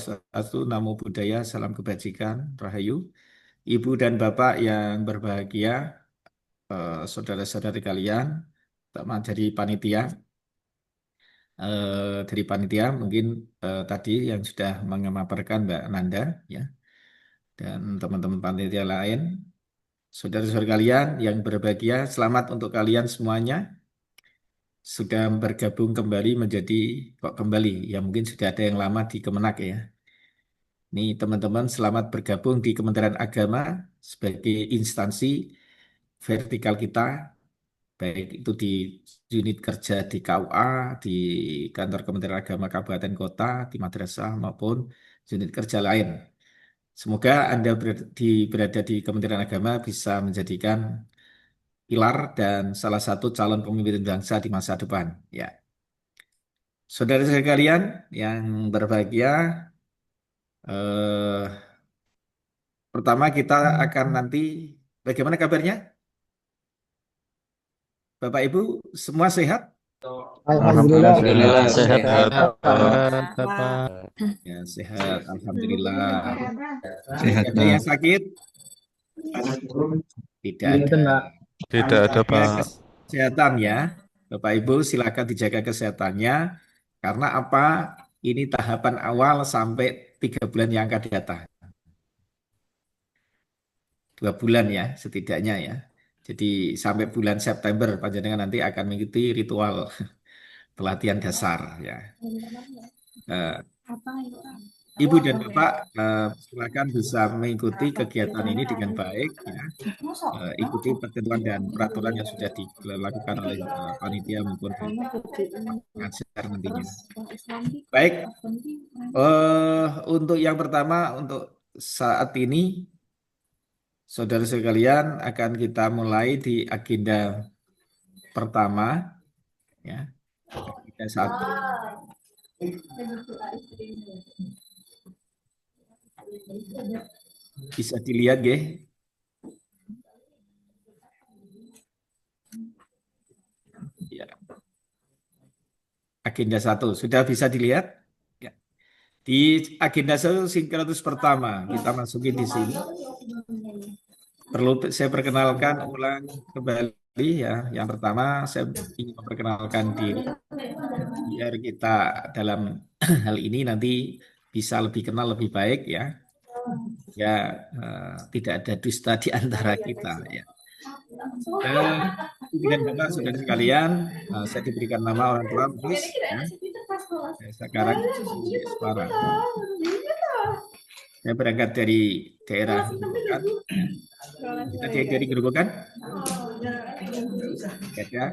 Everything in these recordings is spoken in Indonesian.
wabarakatuh. Namo Buddhaya, salam kebajikan, Rahayu. Ibu dan Bapak yang berbahagia, saudara-saudari kalian, terutama dari panitia mungkin tadi yang sudah memaparkan Mbak Nanda, ya, dan teman-teman panitia lain, saudara-saudari kalian yang berbahagia, selamat untuk kalian semuanya sudah bergabung kembali menjadi kok kembali, ya mungkin sudah ada yang lama di Kemenak ya. Nih teman-teman selamat bergabung di Kementerian Agama sebagai instansi vertikal kita, baik itu di unit kerja di KUA, di kantor Kementerian Agama Kabupaten Kota, di madrasah maupun unit kerja lain. Semoga Anda berada di Kementerian Agama bisa menjadikan pilar dan salah satu calon pemimpin bangsa di masa depan. Ya, saudara-saudara kalian yang berbahagia, eh, pertama kita akan nanti bagaimana kabarnya? Bapak Ibu semua sehat? Alhamdulillah Alhamdulillah sehat sehat Bapak. Bapak. Ya, sehat. Alhamdulillah. Sehat Ada Pak. yang sakit? Tidak Iya ada. tuh Mbak. Tidak ada Ya, Pak. kesehatan ya. Bapak Ibu silakan dijaga kesehatannya. Karena apa? Ini tahapan awal sampai 3 bulan yang akan datang. 2 bulan ya setidaknya ya. Jadi sampai bulan September panjenengan nanti akan mengikuti ritual pelatihan dasar ya. Eh, Ibu dan Bapak silakan bisa mengikuti kegiatan ini dengan baik ya. Ikuti ketentuan dan peraturan yang sudah dilakukan oleh panitia maupun pengajar nantinya. Baik, untuk yang pertama untuk saat ini saudara sekalian akan kita mulai di agenda pertama ya. Agenda satu bisa dilihat ya. Ya, agenda satu sudah bisa dilihat? Ya. Di agenda satu sinkronis pertama kita masukin di sini. Perlu saya perkenalkan ulang kembali ya. Yang pertama saya ingin memperkenalkan diri biar kita dalam hal ini nanti bisa lebih kenal lebih baik ya. Ya tidak ada dusta di antara kita ya. Eh, Ibu dan Bapak, saudara sekalian, saya diberikan nama orang tua Mus, ya. Saya sekarang di Semarang. Saya berangkat dari daerah Gerobokan. Ya. Kita dari Gerobokan, ya.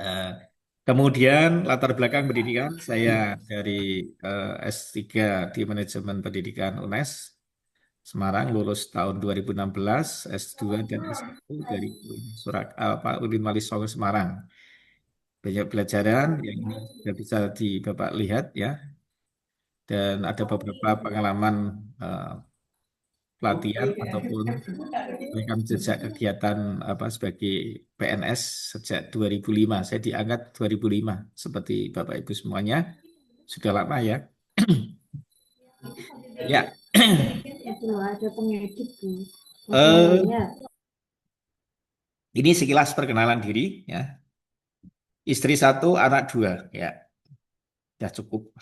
Eh, Kemudian latar belakang pendidikan saya dari S3 di Manajemen Pendidikan UNES Semarang lulus tahun 2016, S2 dan S1 dari Udin Wali Songo Semarang. Banyak pelajaran yang ini sudah bisa di Bapak lihat ya, dan ada beberapa pengalaman eh, pelatihan ataupun rekam jejak kegiatan apa sebagai PNS sejak 2005. Saya diangkat 2005 seperti Bapak Ibu semuanya sudah lama ya. Ya, Itu ada pengedit Bu. eh, Masalahnya ini sekilas perkenalan diri ya. Istri satu, anak dua ya, ya cukup.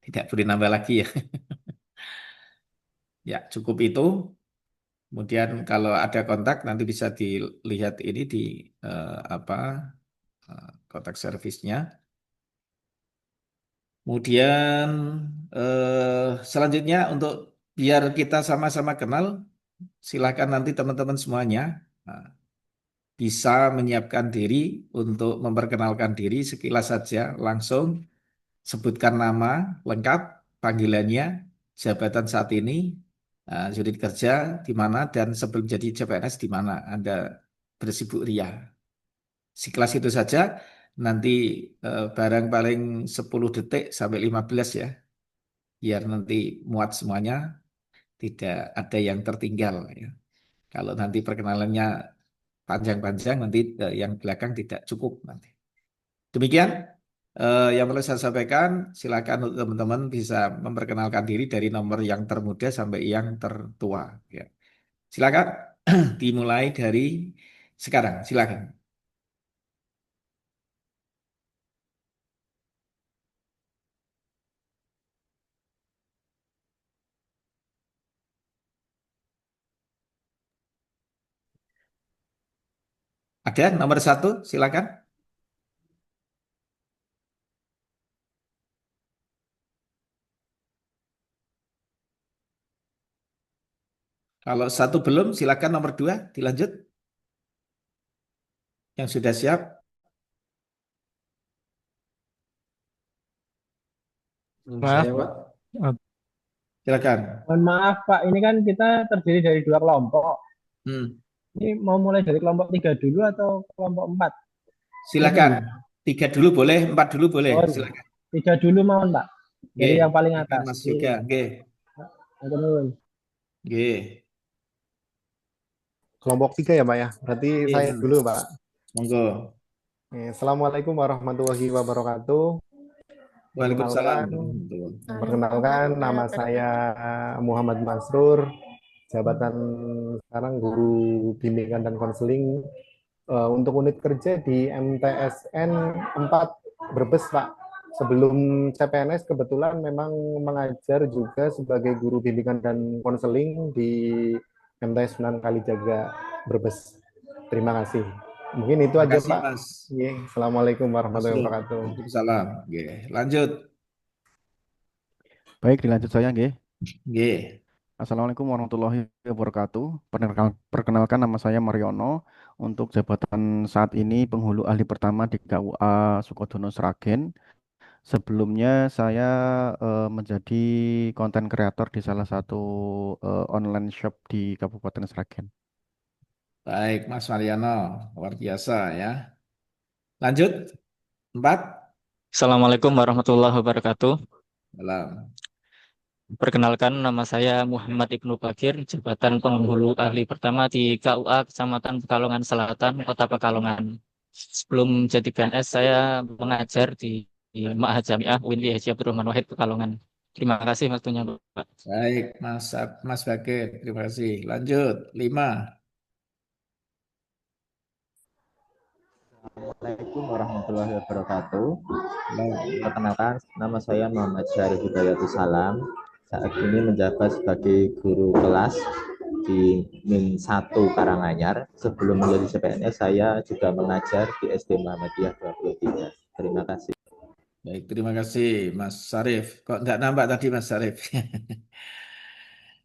Tidak boleh nambah lagi ya. Ya cukup itu. Kemudian kalau ada kontak nanti bisa dilihat ini di apa kontak servisnya. Kemudian selanjutnya untuk biar kita sama-sama kenal, silakan nanti teman-teman semuanya bisa menyiapkan diri untuk memperkenalkan diri sekilas saja langsung sebutkan nama lengkap, panggilannya, jabatan saat ini, unit kerja di mana dan sebelum jadi CPNS di mana Anda bersibuk ria. Sekelas itu saja, nanti barang paling 10 detik sampai 15 ya, biar nanti muat semuanya, tidak ada yang tertinggal ya. Kalau nanti perkenalannya panjang-panjang, nanti yang belakang tidak cukup nanti. Demikian, Yang perlu saya sampaikan, silakan untuk teman-teman bisa memperkenalkan diri dari nomor yang termuda sampai yang tertua. Ya. Silakan dimulai dari sekarang. Silakan. Ada nomor satu, silakan. Kalau satu belum, silakan nomor dua, dilanjut. Yang sudah siap, Maaf, Saya, Pak. silakan. mohon maaf Pak, ini kan kita terdiri dari dua kelompok. Hmm. Ini mau mulai dari kelompok 3 dulu atau kelompok 4? Silakan. Tiga dulu boleh, empat dulu boleh. Oh, Silakan. 3 dulu mohon Pak. Dari Oke, yang paling silakan atas. Mas Ini, Yoga. Oke, turun. oke. Kelompok 3 ya, Pak ya. Berarti Oke, saya Mas. dulu, Pak. Monggo. Assalamualaikum warahmatullahi wabarakatuh. Waalaikumsalam. Perkenalkan, perkenalkan nama saya Muhammad Masrur, jabatan sekarang guru bimbingan dan konseling untuk unit kerja di MTSN 4 Brebes, Pak. Sebelum CPNS kebetulan memang mengajar juga sebagai guru bimbingan dan konseling di MTS Sunan Kalijaga Brebes. Terima kasih. Mungkin itu Terima aja, kasih, Pak. Mas. Assalamualaikum warahmatullahi Masrur. wabarakatuh. Waalaikumsalam. Oke, lanjut. Baik, dilanjut saya, nggih. Oke. Assalamualaikum warahmatullahi wabarakatuh. Perkenalkan nama saya Mariono. Untuk jabatan saat ini penghulu ahli pertama di KUA Sukodono Sragen. Sebelumnya saya menjadi konten kreator di salah satu online shop di Kabupaten Sragen. Baik, Mas Mariano. Luar biasa ya. Lanjut. Empat. Assalamualaikum warahmatullahi wabarakatuh. Salam. Perkenalkan nama saya Muhammad Ibnu Bakir, jabatan penghulu ahli pertama di KUA Kecamatan Pekalongan Selatan, Kota Pekalongan. Sebelum jadi PNS, saya mengajar di Ma'had Jamiah Winli Haji Abdurrahman Wahid Pekalongan. Terima kasih waktunya, Pak. Baik, Mas Bakir. Terima kasih. Lanjut. Lima. Assalamualaikum warahmatullahi wabarakatuh. Salam. Perkenalkan, nama saya Muhammad Syarif Hidayatus Salam. Saat ini menjabat sebagai guru kelas di MIN 1 Karanganyar. Sebelum menjadi CPNS, saya juga mengajar di SD Muhammadiyah 23. Terima kasih. Baik, terima kasih Mas Sarif. Kok enggak nampak tadi Mas Sarif?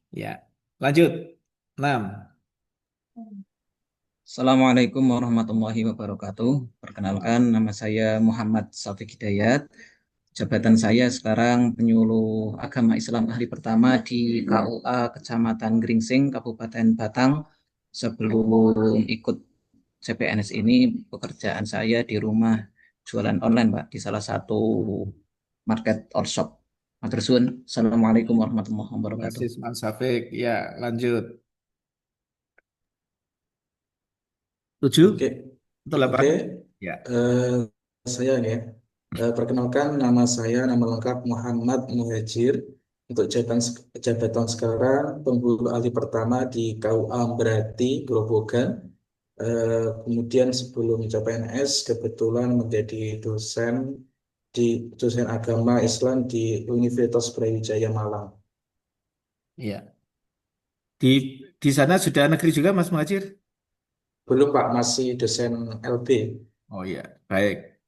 Ya, lanjut. Enam. Assalamualaikum warahmatullahi wabarakatuh. Perkenalkan, nama saya Muhammad Safiq Hidayat. Jabatan saya sekarang penyuluh agama Islam ahli pertama di KUA Kecamatan Gringsing, Kabupaten Batang. Sebelum ikut CPNS ini, pekerjaan saya di rumah jualan online, Pak, di salah satu market or shop. Matur suwun. Assalamualaikum warahmatullahi Terima wabarakatuh. kasih Mas Safik. Ya, lanjut. Tujuh Oke, atau delapan? oke. Ya. Saya ya. Perkenalkan nama saya, nama lengkap Muhammad Muhajir. Untuk jabatan sekarang penghulu ahli pertama di KUA Berati Grobogan. Kemudian sebelum CPNS kebetulan menjadi dosen agama Islam di Universitas Brawijaya Malang. Iya. Di sana sudah negeri juga Mas Muhajir? Belum Pak, masih dosen LB. Oh iya, baik.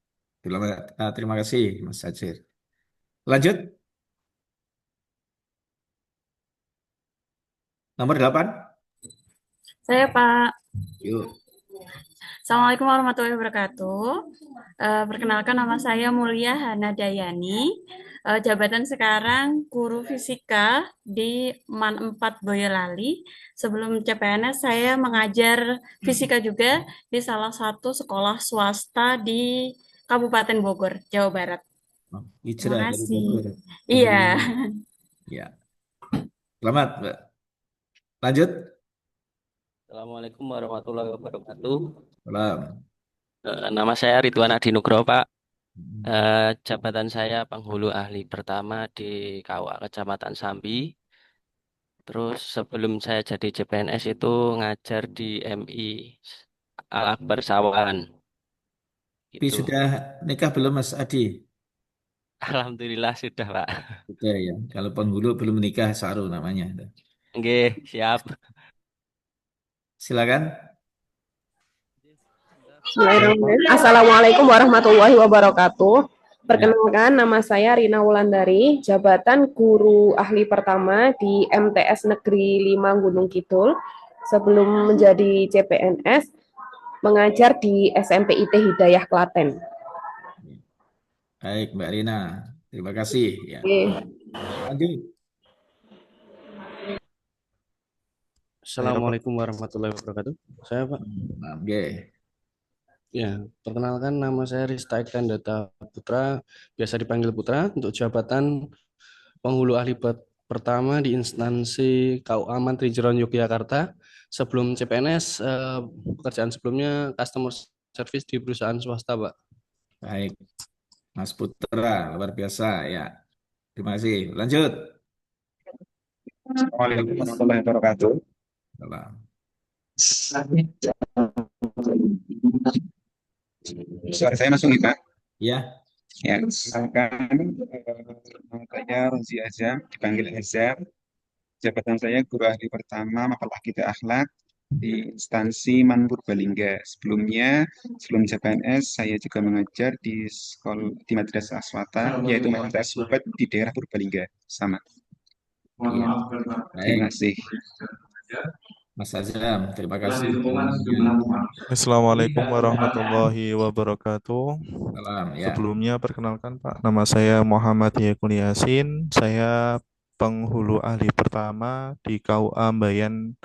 Terima kasih Mas Muhajir. Lanjut. Nomor 8. Saya Pak. Yuk. Assalamualaikum warahmatullahi wabarakatuh. Perkenalkan nama saya Mulia Hana Dayani. Jabatan sekarang guru fisika di MAN 4 Boyolali. Sebelum CPNS saya mengajar fisika juga di salah satu sekolah swasta di Kabupaten Bogor, Jawa Barat. Hijrah Terima dari kasih. Bogor. Iya. Ya. Selamat, Mbak. Lanjut. Assalamualaikum warahmatullahi wabarakatuh. Salam. Nama saya Ridwan Adi Nugroho, Pak. Jabatan saya penghulu ahli pertama di KUA Kecamatan Sambi. Terus sebelum saya jadi CPNS itu ngajar di MI Al Akbar Sawan Tapi gitu. sudah nikah belum Mas Adi? Alhamdulillah sudah, Pak. Sudah ya. Kalau penghulu belum menikah, Saru namanya. Nggih, siap. Silakan. Bismillahirrahmanirrahim. Assalamualaikum warahmatullahi wabarakatuh. Ya. Perkenalkan, nama saya Rina Wulandari, jabatan guru ahli pertama di MTS Negeri 5 Gunung Kidul. Sebelum menjadi CPNS, mengajar di SMP IT Hidayah Klaten. Baik, Mbak Rina. Terima kasih. Ya. Lanjut. Assalamualaikum warahmatullahi wabarakatuh. Saya Pak. Ya, perkenalkan nama saya Rista Iksan Data Putra, biasa dipanggil Putra, untuk jabatan penghulu ahli pertama di instansi KUA Mantri Jeron Yogyakarta. Sebelum CPNS, pekerjaan sebelumnya customer service di perusahaan swasta, Pak. Baik, Mas Putra, luar biasa ya. Terima kasih. Lanjut. Assalamualaikum warahmatullahi wabarakatuh. Salam. Suara saya masuk nih, Pak? Ya. Ya, misalkan saya Rozi Azam, dipanggil Azam. Jabatan saya guru ahli pertama makalah kita akhlak di instansi Man Purbalingga. Sebelum CPNS, saya juga mengajar di madrasah swasta, yaitu Madrasah Subat di daerah Purbalingga. Sama. Ya. Terima kasih. Mas Azam, terima kasih. Assalamualaikum warahmatullahi wabarakatuh. Salam, ya. Sebelumnya perkenalkan Pak, nama saya Muhammad Yakul Yasin. Saya penghulu ahli pertama di KUA Mbayan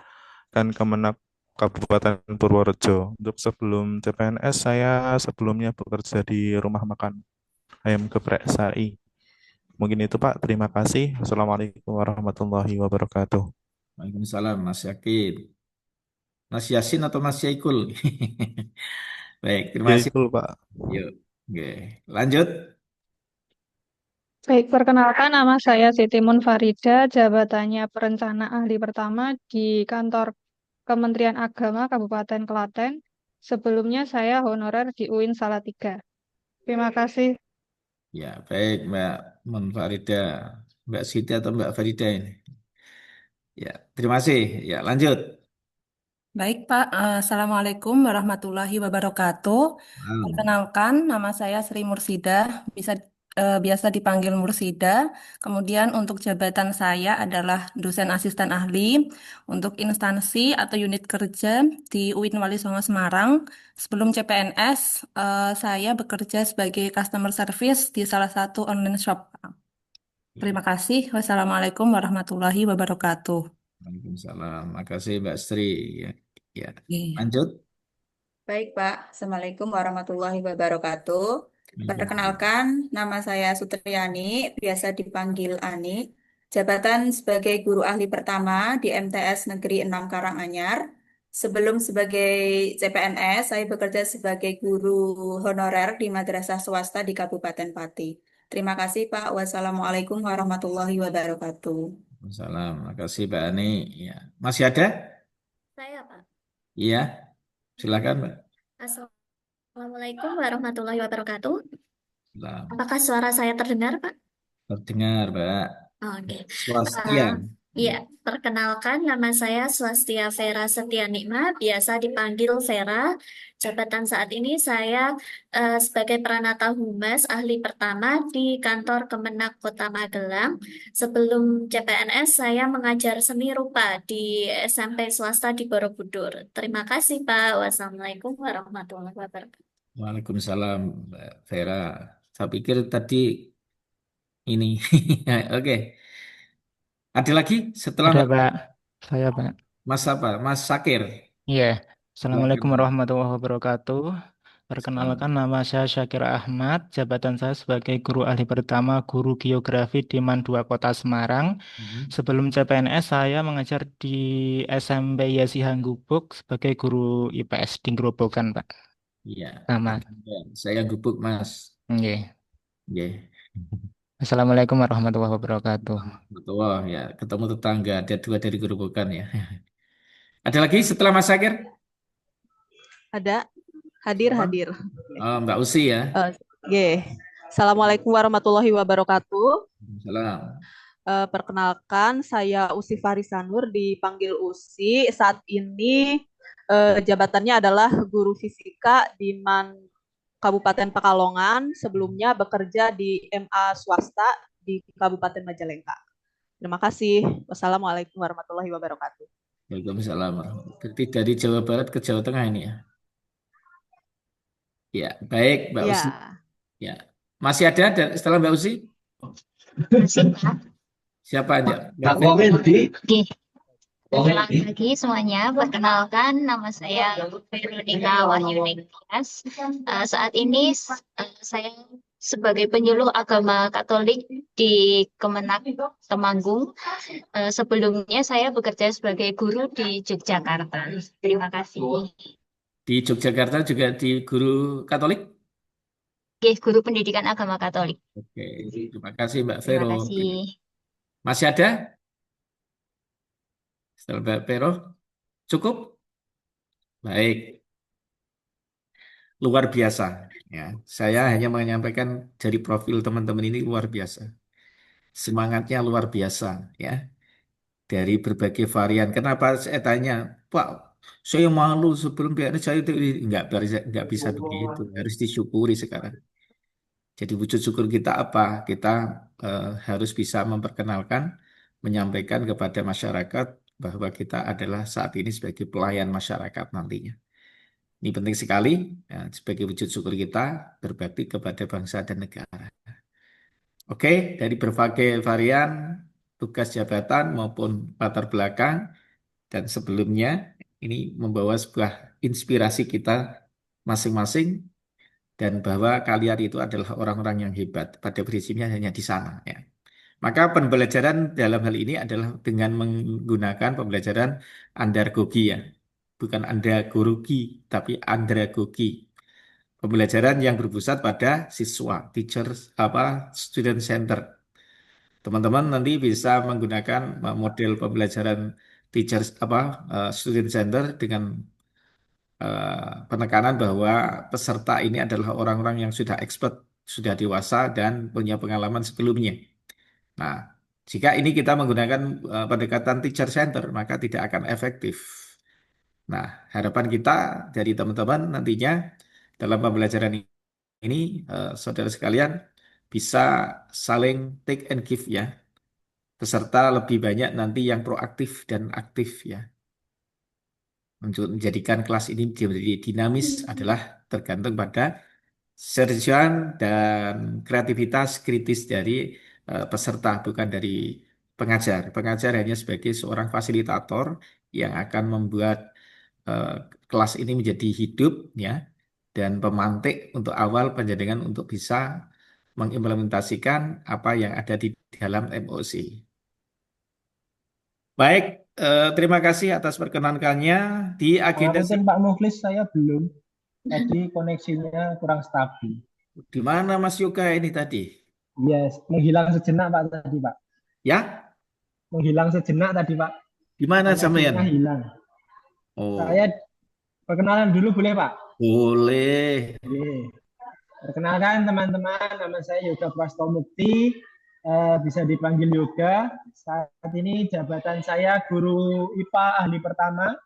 Kemenak Kabupaten Purworejo. Untuk sebelum CPNS, saya sebelumnya bekerja di rumah makan ayam geprek SAI. Mungkin itu Pak, terima kasih. Assalamualaikum warahmatullahi wabarakatuh. Waalaikumsalam, Mas Yakin. Mas Yasin atau Mas Yaikul? Baik, terima kasih. Yaikul, Pak. Yuk, oke. Lanjut. Baik, perkenalkan nama saya Siti Munfarida, jabatannya perencana ahli pertama di kantor Kementerian Agama Kabupaten Klaten. Sebelumnya saya honorer di UIN Salatiga. Terima kasih. Ya, baik Mbak Munfarida. Mbak Siti atau Mbak Farida ini? Ya, terima kasih. Ya, lanjut. Baik, Pak. Assalamualaikum warahmatullahi wabarakatuh. Perkenalkan, nama saya Sri Mursida, biasa dipanggil Mursida. Kemudian untuk jabatan saya adalah dosen asisten ahli untuk instansi atau unit kerja di UIN Wali Songo Semarang. Sebelum CPNS, saya bekerja sebagai customer service di salah satu online shop. Terima kasih. Wassalamualaikum warahmatullahi wabarakatuh. Waalaikumsalam. Makasih Mbak Sri. Ya. Lanjut. Baik, Pak. Assalamualaikum warahmatullahi wabarakatuh. Perkenalkan, nama saya Sutriyani, biasa dipanggil Ani. Jabatan sebagai guru ahli pertama di MTS Negeri 6 Karanganyar. Sebelum sebagai CPNS, saya bekerja sebagai guru honorer di madrasah swasta di Kabupaten Pati. Terima kasih, Pak. Wassalamualaikum warahmatullahi wabarakatuh. Salam, makasih Mbak Ani. Ya. Masih ada? Saya, Pak. Iya, silakan Mbak. Assalamualaikum warahmatullahi wabarakatuh. Salam. Apakah suara saya terdengar, Pak? Terdengar, Mbak. Oke. Swastia. Iya, perkenalkan nama saya Swastia Vera Setia Nikma, biasa dipanggil Vera. Jabatan saat ini saya sebagai Pranata Humas ahli pertama di kantor Kemenak Kota Magelang. Sebelum CPNS saya mengajar seni rupa di SMP swasta di Borobudur. Terima kasih Pak. Wassalamualaikum warahmatullahi wabarakatuh. Waalaikumsalam Mbak Vera. Saya pikir tadi ini. Oke. Ada lagi setelah Ada, Mbak? Pak. Saya, Pak. Mas apa? Mas Sakir. Iya. Assalamualaikum warahmatullahi wabarakatuh. Perkenalkan nama saya Syakir Ahmad. Jabatan saya sebagai guru ahli pertama guru geografi di MAN 2 Kota Semarang. Sebelum CPNS saya mengajar di SMP Yasi Hanggubuk sebagai guru IPS di Grobogan, Pak. Iya. Nama. Saya gubuk Mas. Nggih. Nggih. Assalamualaikum warahmatullahi wabarakatuh. Betul ya, ketemu tetangga, ada dua dari gerobokan ya. Ada lagi setelah Mas Syakir? Ada, hadir. Oh, Mbak Usi ya. Oke. Assalamualaikum warahmatullahi wabarakatuh. Salam. Perkenalkan, saya Usi Farisanur, dipanggil Usi. Saat ini jabatannya adalah guru fisika di Kabupaten Pekalongan. Sebelumnya bekerja di MA swasta di Kabupaten Majalengka. Terima kasih. Wassalamualaikum warahmatullahi wabarakatuh. Waalaikumsalam. Berarti dari Jawa Barat ke Jawa Tengah ini ya. Ya, baik Mbak Usi. Ya. Ya. Masih ada setelah Mbak Usi? Siapa aja? Mbak Feni? Oke. Selamat pagi semuanya. Perkenalkan, nama saya Veronica Wahyuni Tias. Saat ini saya sebagai penyuluh agama Katolik di Kemenak Temanggung. Sebelumnya saya bekerja sebagai guru di Yogyakarta. Terima kasih. Di Yogyakarta juga di guru Katolik? Oke, guru pendidikan agama Katolik. Oke, terima kasih Mbak Terima Vero. kasih. Masih ada? Setelah Mbak Vero? Cukup? Baik. Luar biasa. Ya, saya hanya menyampaikan dari profil teman-teman ini luar biasa. Semangatnya luar biasa. Ya, dari berbagai varian. Kenapa saya tanya, Pak? Saya malu sebelum PNS saya itu nggak bisa begitu. Harus disyukuri sekarang. Jadi wujud syukur kita apa? Kita harus bisa memperkenalkan, menyampaikan kepada masyarakat bahwa kita adalah saat ini sebagai pelayan masyarakat nantinya. Ini penting sekali ya, sebagai wujud syukur kita berbakti kepada bangsa dan negara. Oke, dari berbagai varian tugas jabatan maupun latar belakang dan sebelumnya ini membawa sebuah inspirasi kita masing-masing dan bahwa kalian itu adalah orang-orang yang hebat. Pada prinsipnya hanya di sana ya. Maka pembelajaran dalam hal ini adalah dengan menggunakan pembelajaran andragogi ya. Bukan andragogi, tapi andragogi. Pembelajaran yang berpusat pada siswa, teachers student center. Teman-teman nanti bisa menggunakan model pembelajaran teachers student center dengan penekanan bahwa peserta ini adalah orang-orang yang sudah expert, sudah dewasa dan punya pengalaman sebelumnya. Nah, jika ini kita menggunakan pendekatan teacher center, maka tidak akan efektif. Nah, harapan kita dari teman-teman nantinya dalam pembelajaran ini, saudara sekalian, bisa saling take and give ya. Peserta lebih banyak nanti yang proaktif dan aktif ya. Untuk menjadikan kelas ini menjadi dinamis adalah tergantung pada serjuan dan kreativitas kritis dari peserta, bukan dari pengajar. Pengajar hanya sebagai seorang fasilitator yang akan membuat kelas ini menjadi hidup ya, dan pemantik untuk awal penjaringan untuk bisa mengimplementasikan apa yang ada di dalam MOC. Baik, terima kasih atas perkenankannya di agenda. Pengapunten Pak Mukhlis, saya belum. Tadi koneksinya kurang stabil. Di mana Mas Yoga ini tadi? Yes, menghilang sejenak Pak tadi Pak. Ya? Menghilang sejenak tadi Pak. Di mana sampean? Koneksinya hilang. Oh. Saya perkenalan dulu boleh Pak? Boleh. Perkenalkan teman-teman, nama saya Yoga Prastomukti. Bisa dipanggil Yoga. Saat ini jabatan saya guru IPA ahli pertama.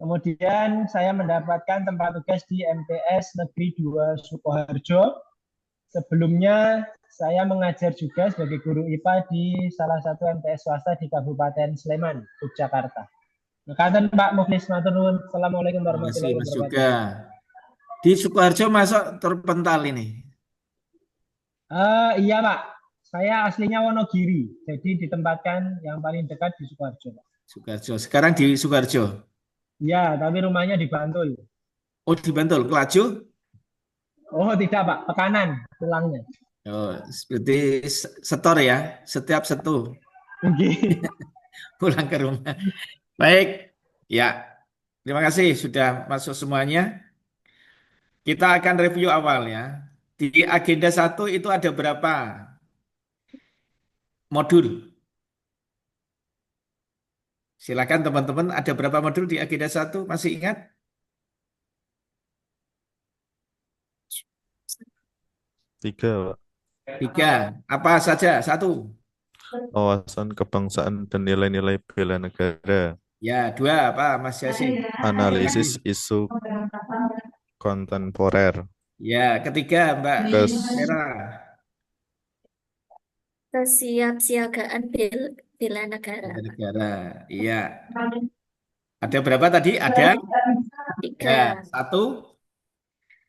Kemudian saya mendapatkan tempat tugas di MTS Negeri 2 Sukoharjo. Sebelumnya saya mengajar juga sebagai guru IPA di salah satu MTS swasta di Kabupaten Sleman, Yogyakarta. Makasih Pak Mukhlis, matur nuwun. Assalamualaikum warahmatullahi wabarakatuh. Juga. Di Sukoharjo masuk terpental ini. Iya Pak, saya aslinya Wonogiri, jadi ditempatkan yang paling dekat di Sukoharjo Pak. Sukoharjo, sekarang di Sukoharjo? Iya, tapi rumahnya di Bantul. Oh di Bantul, Kelaju? Oh tidak Pak, Pekanan tulangnya. Oh, seperti setor ya, setiap setu. Pulang ke rumah. Baik, ya terima kasih sudah masuk semuanya. Kita akan review awal ya. Di agenda 1 itu ada berapa modul? Silakan teman-teman, ada berapa modul di agenda 1? Masih ingat? 3, Pak. 3. Apa saja? 1. Wawasan kebangsaan dan nilai-nilai bela negara. Ya, 2 apa Mas Yasin? Analisis isu kontemporer. Ya, ketiga Mbak Kes Vera. Kesiapsiagaan bela negara. Bela negara. Iya. Ada berapa tadi? Ada 3. ya, 1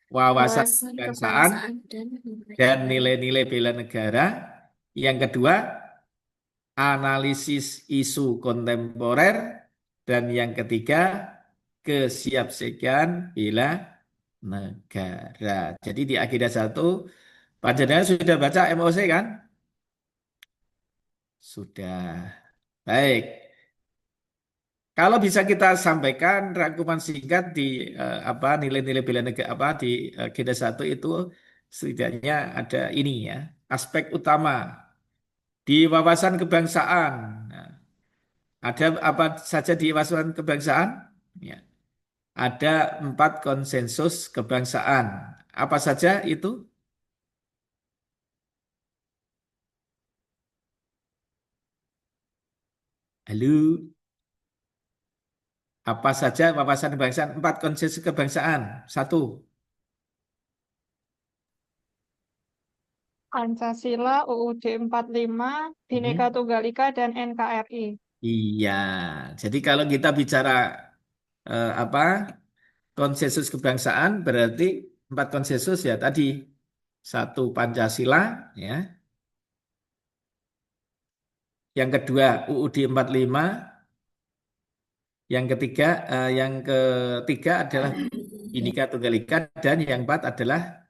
wawasan Wawasan kebangsaan kebangsaan dan nilai-nilai bela negara. Yang kedua, analisis isu kontemporer. Dan yang ketiga, kesiapsiagaan bela negara. Jadi di agenda 1, Panjenengan sudah baca MOC kan? Sudah. Baik. Kalau bisa kita sampaikan rangkuman singkat di nilai-nilai bela negara di agenda 1 itu setidaknya ada ini ya, aspek utama di wawasan kebangsaan. Nah, ada apa saja di wawasan kebangsaan? Ya. Ada 4 konsensus kebangsaan. Apa saja itu? Halo. Apa saja wawasan kebangsaan? 4 konsensus kebangsaan. 1. Pancasila, UUD 45, Bhinneka Tunggal Ika, dan NKRI. Iya. Jadi kalau kita bicara konsensus kebangsaan berarti 4 konsensus ya tadi. 1 Pancasila ya. Yang kedua UUD 45. Yang ketiga adalah Bhinneka Tunggal Ika, dan yang 4 adalah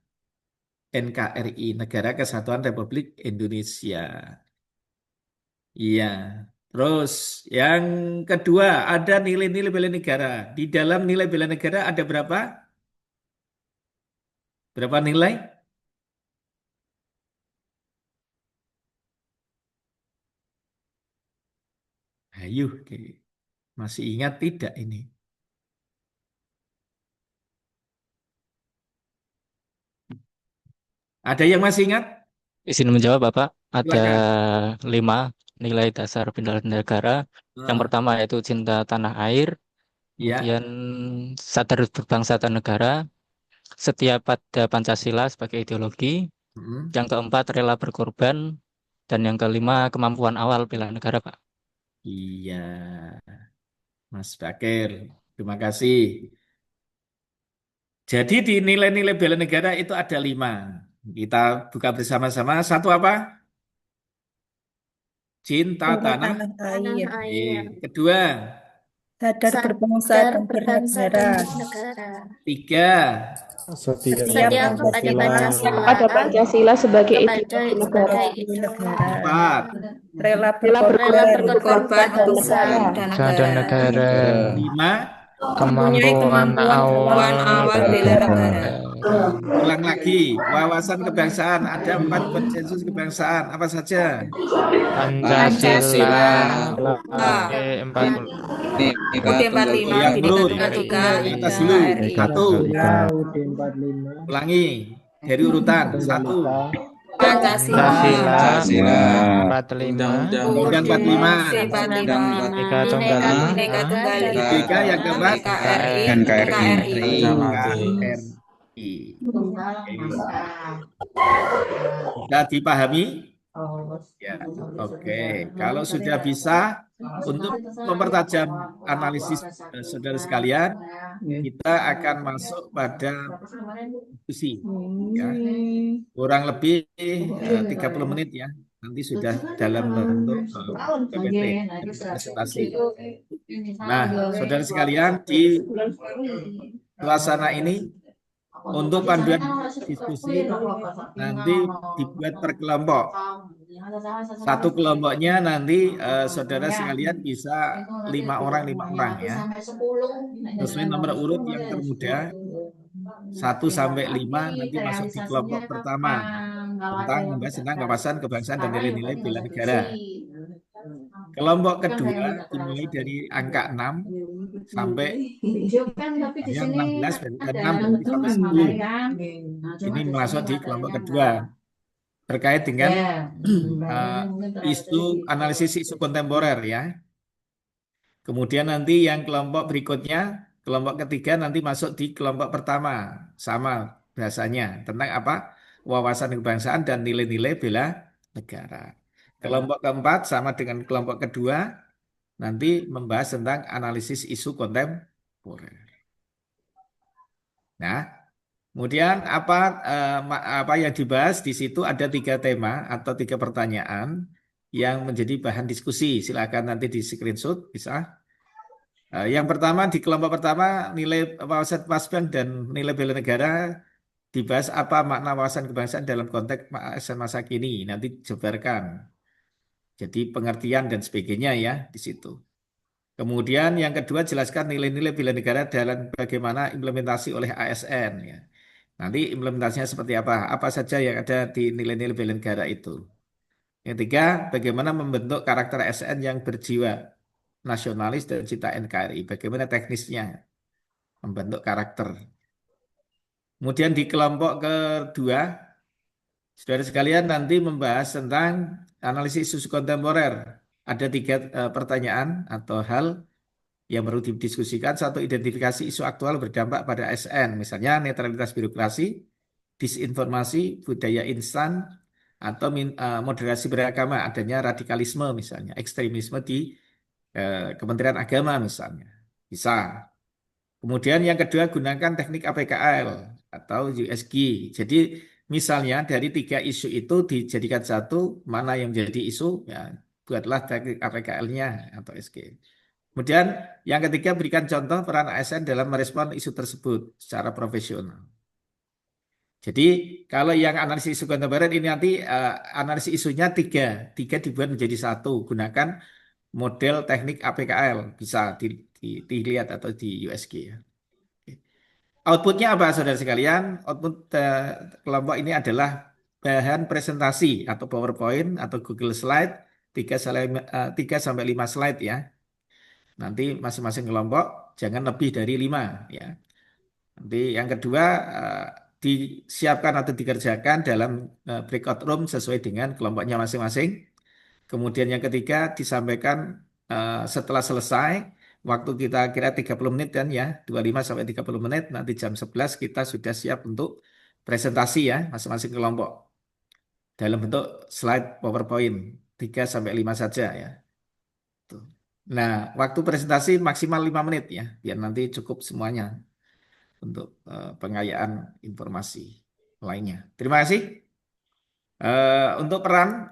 NKRI, Negara Kesatuan Republik Indonesia. Iya. Terus yang kedua ada nilai-nilai bela negara. Di dalam nilai bela negara ada berapa? Berapa nilai? Ayo, masih ingat tidak ini? Ada yang masih ingat? Izin menjawab, Bapak. Ada Silakan. 5 nilai dasar bela negara. Yang pertama yaitu cinta tanah air, Ya. kemudian sadar berbangsa dan negara, setia pada Pancasila sebagai ideologi, yang keempat rela berkorban, dan yang kelima kemampuan awal bela negara, Pak. Iya, Mas Bakir, terima kasih. Jadi di nilai-nilai bela negara itu ada 5. Kita buka bersama-sama. 1 apa? Cinta tanah air. Kedua, Sadar berbangsa dan bernegara. 3, Setia kepada Pancasila. Pada Pancasila sebagai ideologi negara. 4, Rela berkorban bangsa dan negara. 5, Kemampuan awal bela negara. Ulang lagi, wawasan kebangsaan ada 4 konsensus kebangsaan. Apa saja? Pancasila, UUD 45, Yang urut Bhinneka Tunggal Ika, atas dulu. 1. UUD 45. Ulangi dari urutan. 1. Pancasila, 45, Undang-Undang 45. Bhinneka Tunggal Bhinneka Tunggal Ika, Tiga yang keempat NKRI. Sudah dipahami? Ya, oke. Kalau sudah bisa, untuk mempertajam analisis saudara sekalian, kita akan masuk pada diskusi. Ya. Kurang lebih 30 menit ya. Nanti sudah dalam bentuk PPT, presentasi. Nah, saudara sekalian, di suasana ini untuk panduan diskusi nanti dibuat per kelompok. Satu kelompoknya nanti saudara sekalian bisa 5 orang ya. Sesuai nomor urut yang termuda. 1 sampai 5 nanti masuk di kelompok pertama tentang membahas tentang wawasan kebangsaan dan nilai-nilai bela negara. Kelompok kedua dimulai dari angka 6 sampai ya, 16 dan 6 berarti sampai 10. Ini masuk di kelompok kedua terkait dengan isu analisis isu kontemporer ya. Kemudian nanti yang kelompok berikutnya, kelompok ketiga nanti masuk di kelompok pertama. Sama bahasanya. Tentang apa? Wawasan kebangsaan dan nilai-nilai bela negara. Kelompok keempat sama dengan kelompok kedua, nanti membahas tentang analisis isu kontemporer. Nah, kemudian apa yang dibahas di situ ada 3 tema atau 3 pertanyaan yang menjadi bahan diskusi. Silakan nanti di screenshot bisa. Yang pertama di kelompok pertama nilai wawasan kebangsaan dan nilai bela negara dibahas apa makna wawasan kebangsaan dalam konteks masa kini nanti dijabarkan. Jadi pengertian dan sebagainya ya di situ. Kemudian yang kedua jelaskan nilai-nilai bela negara dalam bagaimana implementasi oleh ASN ya. Nanti implementasinya seperti apa? Apa saja yang ada di nilai-nilai bela negara itu. Yang ketiga, bagaimana membentuk karakter ASN yang berjiwa nasionalis dan cinta NKRI. Bagaimana teknisnya membentuk karakter. Kemudian di kelompok kedua, saudara sekalian nanti membahas tentang analisis isu kontemporer. Ada 3 pertanyaan atau hal yang perlu didiskusikan. Satu, identifikasi isu aktual berdampak pada ASN. Misalnya netralitas birokrasi, disinformasi, budaya instan, atau moderasi beragama, adanya radikalisme misalnya, ekstremisme di Kementerian Agama misalnya. Bisa. Kemudian yang kedua gunakan teknik APKL atau USG. Jadi misalnya dari 3 isu itu dijadikan satu, mana yang menjadi isu, ya buatlah teknik APKL-nya atau SG. Kemudian yang ketiga berikan contoh peran ASN dalam merespon isu tersebut secara profesional. Jadi kalau yang analisis isu kontemporer ini nanti analisis isunya 3 dibuat menjadi satu. Gunakan model teknik APKL bisa dilihat atau di USG ya. Outputnya apa saudara sekalian? Output kelompok ini adalah bahan presentasi atau PowerPoint atau Google Slide 3 sampai 5 slide ya. Nanti masing-masing kelompok jangan lebih dari 5 ya. Nanti yang kedua disiapkan atau dikerjakan dalam breakout room sesuai dengan kelompoknya masing-masing. Kemudian yang ketiga disampaikan setelah selesai, waktu kita kira 30 menit kan ya, 25 sampai 30 menit, nanti jam 11 kita sudah siap untuk presentasi ya, masing-masing kelompok. Dalam bentuk slide PowerPoint, 3 sampai 5 saja ya. Tuh. Nah, waktu presentasi maksimal 5 menit ya, biar nanti cukup semuanya untuk pengayaan informasi lainnya. Terima kasih. Untuk peran,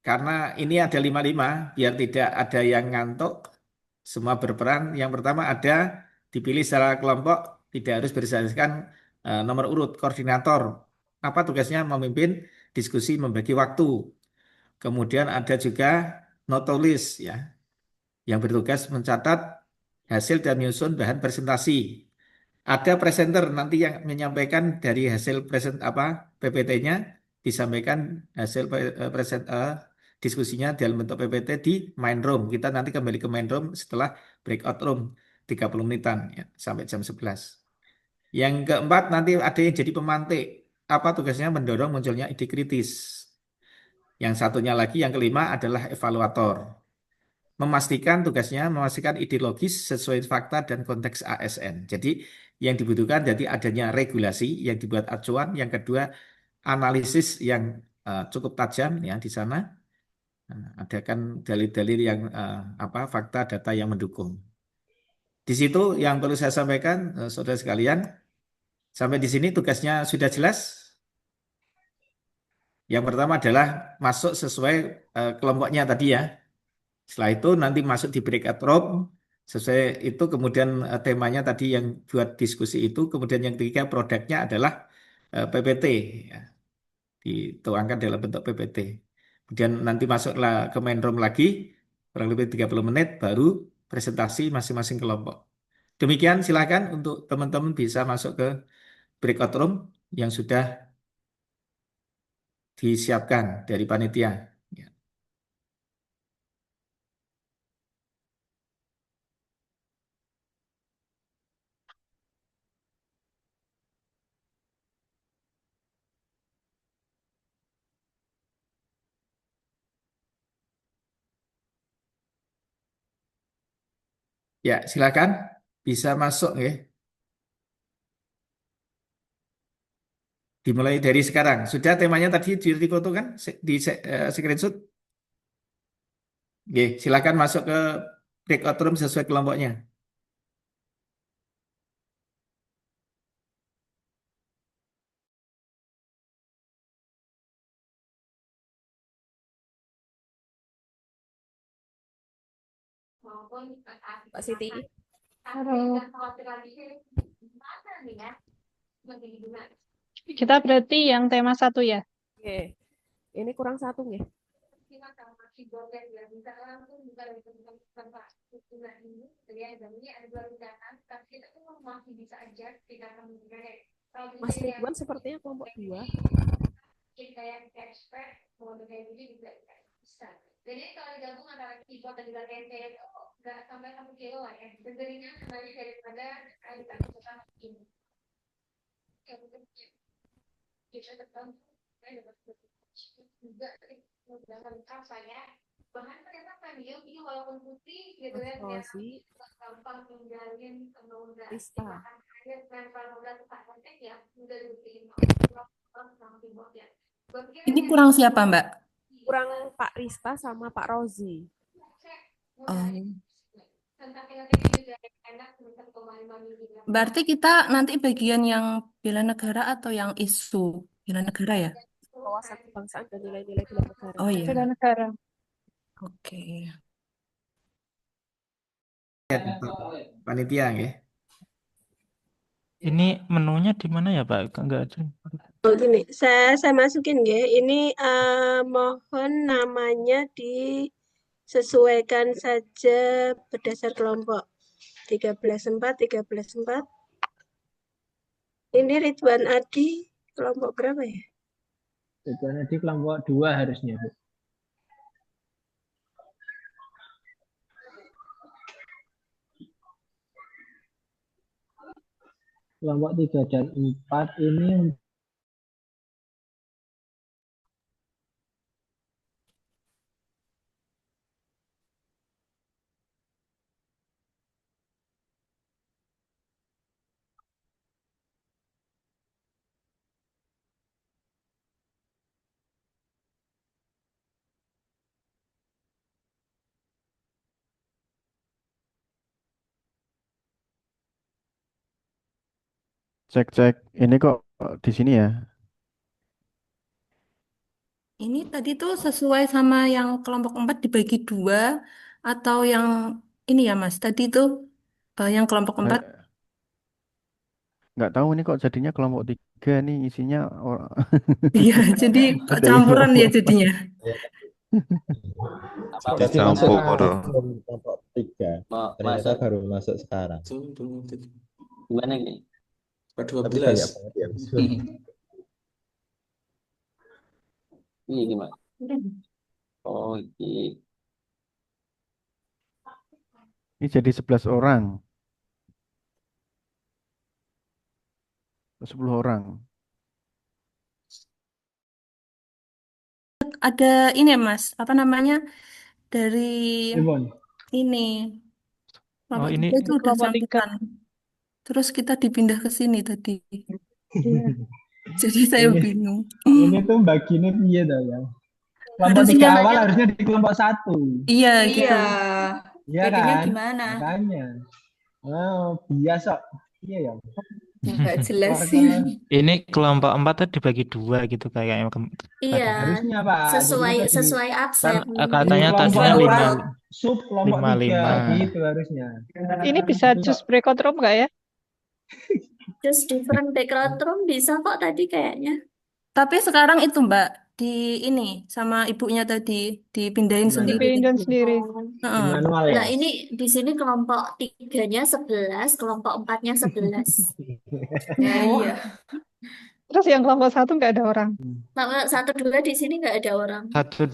karena ini ada 5-5, biar tidak ada yang ngantuk, semua berperan. Yang pertama ada dipilih secara kelompok, tidak harus berdasarkan nomor urut koordinator. Apa tugasnya? Memimpin diskusi, membagi waktu. Kemudian ada juga notulis ya, yang bertugas mencatat hasil dan menyusun bahan presentasi. Ada presenter nanti yang menyampaikan dari hasil PPT-nya, disampaikan hasil diskusinya dalam bentuk PPT di main room. Kita nanti kembali ke main room setelah breakout room 30 menitan ya, sampai jam 11. Yang keempat nanti ada yang jadi pemantik. Apa tugasnya? Mendorong munculnya ide kritis. Yang satunya lagi, yang kelima adalah evaluator. Memastikan ideologis sesuai fakta dan konteks ASN. Jadi yang dibutuhkan jadi adanya regulasi yang dibuat acuan. Yang kedua, analisis yang cukup tajam ya di sana. Adakan dalil-dalil yang fakta data yang mendukung. Di situ yang perlu saya sampaikan, saudara sekalian, sampai di sini tugasnya sudah jelas. Yang pertama adalah masuk sesuai kelompoknya tadi ya. Setelah itu nanti masuk di breakout room, sesuai itu kemudian temanya tadi yang buat diskusi itu, kemudian yang ketiga produknya adalah PPT, ya. Dituangkan dalam bentuk PPT. Kemudian nanti masuklah ke main room lagi, kurang lebih 30 menit, baru presentasi masing-masing kelompok. Demikian silakan untuk teman-teman bisa masuk ke breakout room yang sudah disiapkan dari panitia. Ya. Ya, silakan bisa masuk ya. Dimulai dari sekarang. Sudah temanya tadi di foto kan di screenshot. Oke, silakan masuk ke breakout room sesuai kelompoknya. Pak Siti. Halo. Kita berarti yang tema 1 ya? Oke. Ini kurang 1 nggih. Mas Ridwan sepertinya kelompok 2. Jadi kalau digabung antara keyboard dan juga keyboard itu nggak sampai 1 kilo lah ya. Dengerinnya kembali daripada kita kesukaan ini. Kita tetap saya dapat juga udah lengkap saya. Bahan ternyata premium ini walaupun putih gitu ya. Gampang ninggalin kalau udah dimakan air dan kalau udah tetap konten ya udah dibikin sama keyboard ya. Ini kurang siapa, Mbak? Kurang Pak Rista sama Pak Rozi. Berarti kita nanti bagian yang bela negara atau yang isu bela negara ya? Wawasan kebangsaan dan nilai-nilai bela negara. Oh iya. Bela negara. Oke. Panitia ya. Ini menunya di mana ya Pak? Enggak ada. Oh, gini, saya masukin ya. Ini mohon namanya disesuaikan saja berdasar kelompok 13.4, 13.4. Ini Ridwan Adi kelompok berapa ya? Ridwan Adi kelompok 2 harusnya, Bu. Kelompok 3 dan 4 ini Cek. Ini kok di sini ya? Ini tadi tuh sesuai sama yang kelompok 4 dibagi 2 atau yang ini ya Mas, tadi tuh yang kelompok 4. Nggak tahu ini kok jadinya kelompok 3 nih isinya orang. Iya, jadi kok campuran ya jadinya. Jadi masuk kelompok 3. Ternyata baru masuk sekarang. Gimana nih? 12. Ini gimana? Oh, ini. Ini jadi 11 orang. 10 orang. Ada ini ya Mas, apa namanya? Dari ini. Oh, Kelompok ini 3 itu udah sambutan. Terus kita dipindah ke sini tadi. Jadi saya bingung. Ini tuh baginya piye dah ya? Kelompok 3 awal harusnya di kelompok 1. Iya, gitu. Iya Jadinya kan? gimana? Makanya. Oh, biasa. Iya ya. Nggak jelas sih. Ini kelompok 4 tuh dibagi 2 gitu kayaknya. Iya. Harusnya Pak. Sesuai absen. Katanya Kelompok tadinya 5 sub kelompok 3 gitu harusnya. Ini bisa jus breakout room nggak ya? Just different background room bisa kok tadi kayaknya. Tapi sekarang itu Mbak, ini sama ibunya tadi dipindahin Gimana? sendiri. Dipindahin sendiri. Di Heeh. manual ya? Nah, ini di sini kelompok 3-nya 11, kelompok 4-nya 11. Oh, Iya. Terus yang kelompok 1 nggak ada orang. Kelompok 1-2 di sini nggak ada orang. 1-2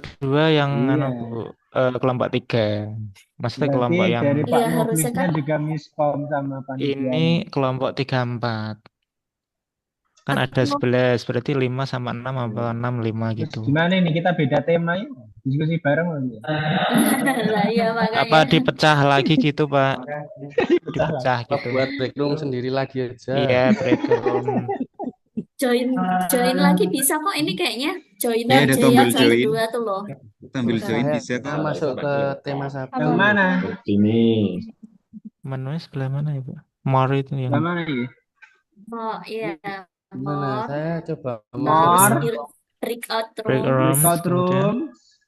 yang Iya. Bu, kelompok 3. Maksudnya Berarti kelompok yang dari Pak Iya, harusnya Mukhlisnya kan. juga miskom sama ini panitianya. kelompok 3-4. Kan ada 11, berarti 5 sama 6 apa 6, 5 Terus gitu. gimana ini kita beda tema ya? Diskusi bareng nanti. Lah ya Apa makanya. dipecah lagi gitu, Pak? Pecah lah. Dipecah Apa gitu. buat break room sendiri lagi aja. Iya, break room. Join lagi bisa kok, ini kayaknya join Ya, ada aja tombol yang join. 1-2 tuh loh. Tombol join Saya bisa kok. masuk ke tema 1. Yang mana? Ini Menunya sebelah mana ya, Pak? More itu yang Yang mana ya? Oh iya, Gimana? more. Saya coba Terus More. breakout break room. rooms, Breakout kemudian room.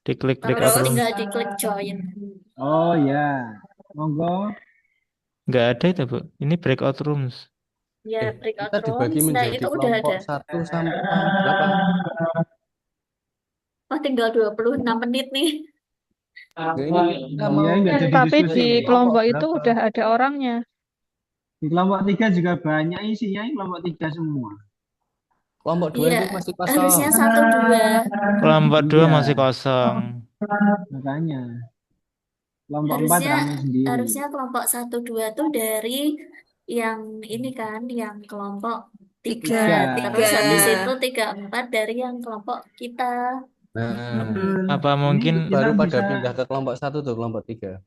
diklik Terus breakout rooms. tinggal diklik join. Oh ya. Monggo. Nggak ada itu, Bu. Ini breakout rooms. Ya, breakout Kita dibagi rooms. Nah, menjadi itu udah kelompok ada. 1 sampai 8. Oh, tinggal 26 menit nih. Nah, ini kita mau Iya, nggak jadi Tapi diskusi. di kelompok itu udah ada orangnya. Di kelompok 3 juga banyak isinya, kelompok 3 semua. Kelompok 2 Iya, itu masih harusnya kosong. 1-2. Kelompok 2 Iya, masih kosong. makanya. Kelompok 4 Harusnya rame sendiri. harusnya kelompok 1-2 tuh dari yang ini kan, yang kelompok 3. Tiga. Terus habis itu 3-4 dari yang kelompok kita. Nah, Apa Ini mungkin kita baru pada bisa pindah ke kelompok 1 tuh, kelompok 3.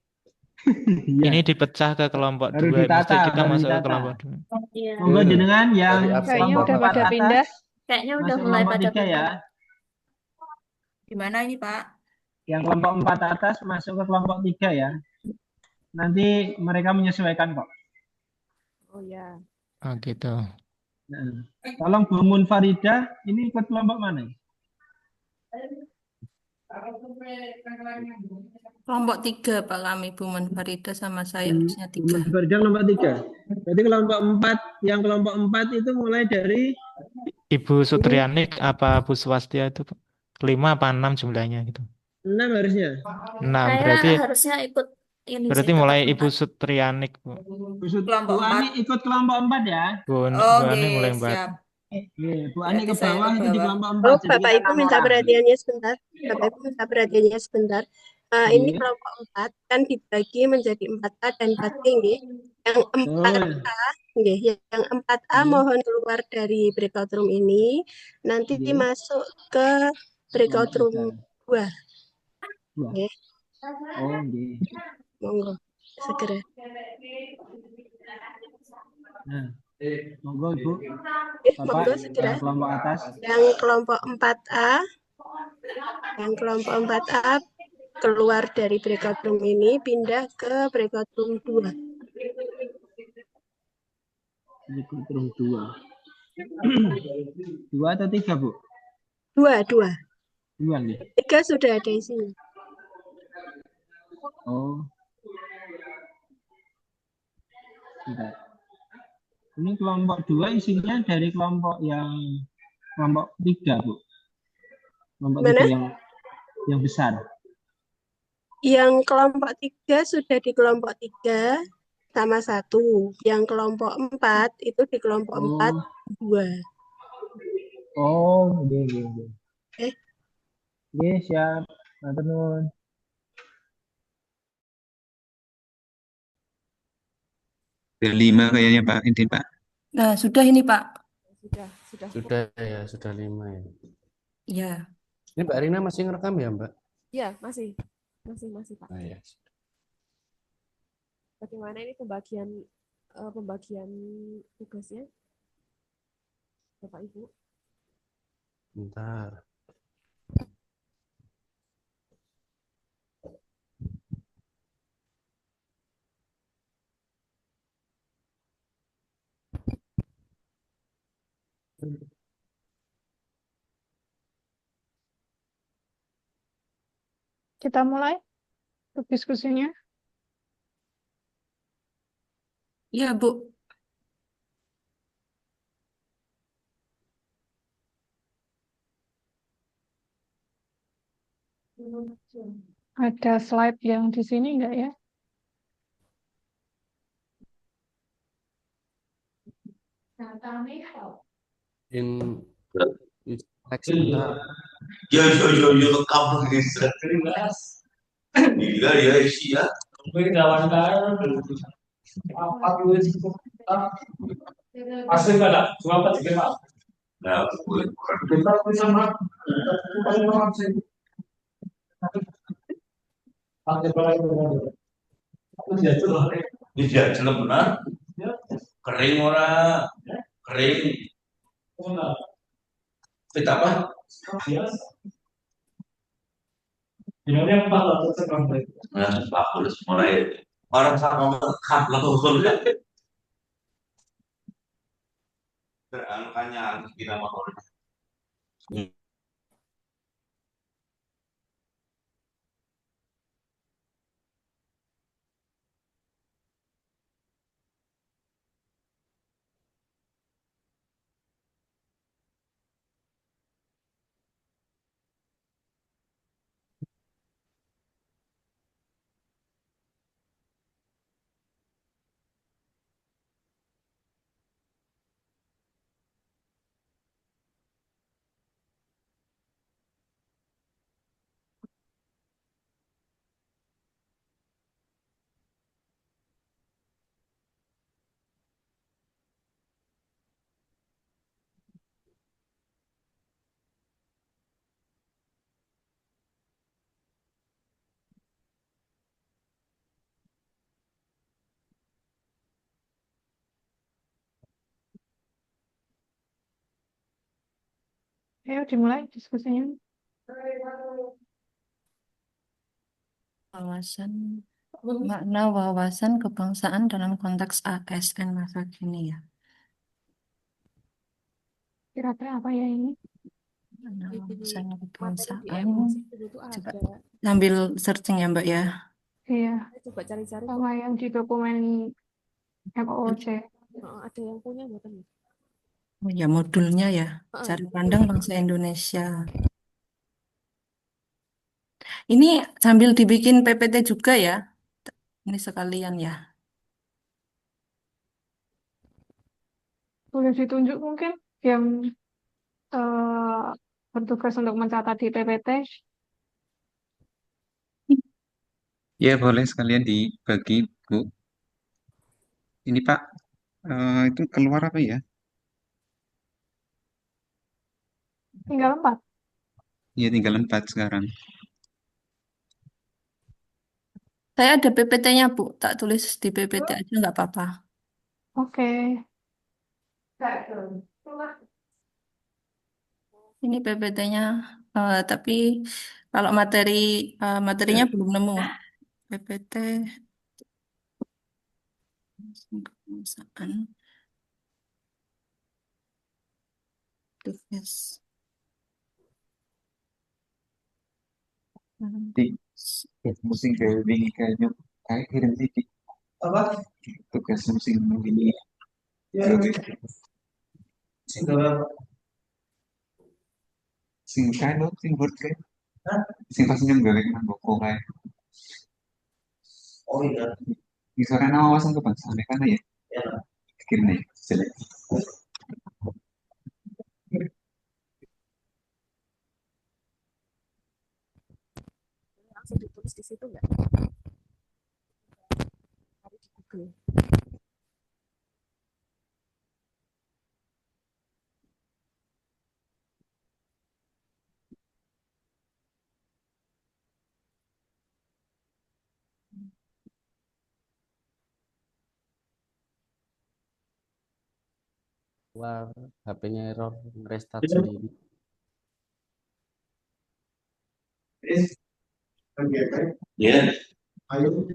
ini iya, dipecah ke kelompok baru 2? Mesti ditata, kita baru masuk ke ditata. kelompok 2. Iya. Monggo jenengan yang Dari absen Kayaknya kelompok udah 4 pada atas pindah. Kayaknya udah masuk mulai kelompok pada 3 ya. pindah. Gimana ini, Pak? Yang kelompok 4 atas masuk ke kelompok 3 ya. Nanti mereka menyesuaikan kok. Oh ya. Oh gitu. Nah, tolong Bu Munfarida, ini ikut kelompok mana? kelompok 3 Pak kami, Bu Munfarida sama saya harusnya Bu 3. Munfarida kelompok 3. Berarti kelompok 4, yang kelompok 4 itu mulai dari Ibu Sutriani apa Bu Swastia itu, Pak? 5 apa 6 jumlahnya gitu? 6 harusnya. 6 Saya berarti harusnya ikut ini sih, berarti tetap mulai Ibu 4. Sutriani, Bu. Kelompok Bu Ani 4. ikut kelompok 4 ya. Oh, Bu Ani oke, mulai 4. siap. Bu Ani Berarti ke saya bawah ke itu di bawah. kelompok 4. Oh, Jadi Bapak kita Ibu 6 minta orang. perhatiannya sebentar. Bapak Ibu minta perhatiannya sebentar. Ini Iya. kelompok 4 kan dibagi menjadi 4A dan 4B nggih. Yang Oh, 4A nggih, yang 4A iya. mohon keluar dari breakout room ini, nanti Iya. masuk ke breakout Kelompok room 3. 2 Wah. nggih. Oh, nggih. Monggo segera. Nah, monggo Ibu. Bapak Monggo segera. yang kelompok atas. Yang kelompok 4A, yang kelompok 4A keluar dari breakout room ini pindah ke breakout room 2. Breakout room 2. 2 atau 3, Bu? 2 2 nggih. 3 sudah ada isinya. Oh. Bentar. Ini kelompok 2 isinya dari kelompok 3, Bu. Kelompok Mana? 3 yang besar. Yang kelompok 3 sudah di kelompok 3 sama 1. Yang kelompok 4 itu di kelompok 4 2. Oh, nggih. Eh, Nggih, siap. Matur nuwun. Ada 5 kayaknya Pak Intin, Pak. Nah, sudah ini, Pak. Sudah. Sudah ya, sudah 5 ya. Ya. Ini Mbak Rina masih ngerekam ya, Mbak? Ya, masih Pak. Ah, ya. Bagaimana ini pembagian tugasnya, Bapak Ibu? Bentar. Kita mulai untuk diskusinya. Ya, Bu. Ada slide yang di sini enggak ya? In sebentar. Yo, kamu bisa keras. Gila ya isi ya. Kawan-kawan. Apa itu? Asli kada? Cuma apa tiga pak? Nah, kita bisa mak. Iya, jelas benar. Kering ora, kering. Kita apa? Ini yang empat ratus sekarang. Nah, bagus mulai orang sama mekap langsung ya. Angkanya kita mau. Ayo dimulai diskusinya. Wawasan makna wawasan kebangsaan dalam konteks ASN masa kini ya. Kira-kira apa ya ini? Makna wawasan kebangsaan. Itu Coba ada. sambil searching ya Mbak ya. Iya, Coba cari-cari kok. sama yang di dokumen MOOC. Ada yang punya buatan ya? Oh ya modulnya ya. Cara pandang bangsa Indonesia. Ini sambil dibikin PPT juga ya. Ini sekalian ya. Boleh ditunjuk mungkin yang bertugas untuk mencatat di PPT. Ya, boleh sekalian dibagi, Bu. Ini Pak, itu keluar apa ya? Tinggal 4. Ya, tinggal 4 sekarang. Saya ada PPT-nya Bu. Tak tulis di PPT aja nggak apa-apa. Oke. Ini PPT-nya. Tapi kalau materinya belum nemu. PPT kebangsaan. Tugas. Musim ini kayaknya kayak kirim titik. Apa? Tugas musim ini. Sing kain lo, sing buat kayak. Sing pas nyembelih kan boko kayak. Oh iya. Misalnya nama wawasan kebangsaan kan ya. Kirim nih, jelek. Langsung ditulis di situ nggak? Cari di Google. Wah, HP-nya error, restart sendiri. Ya. Ayo.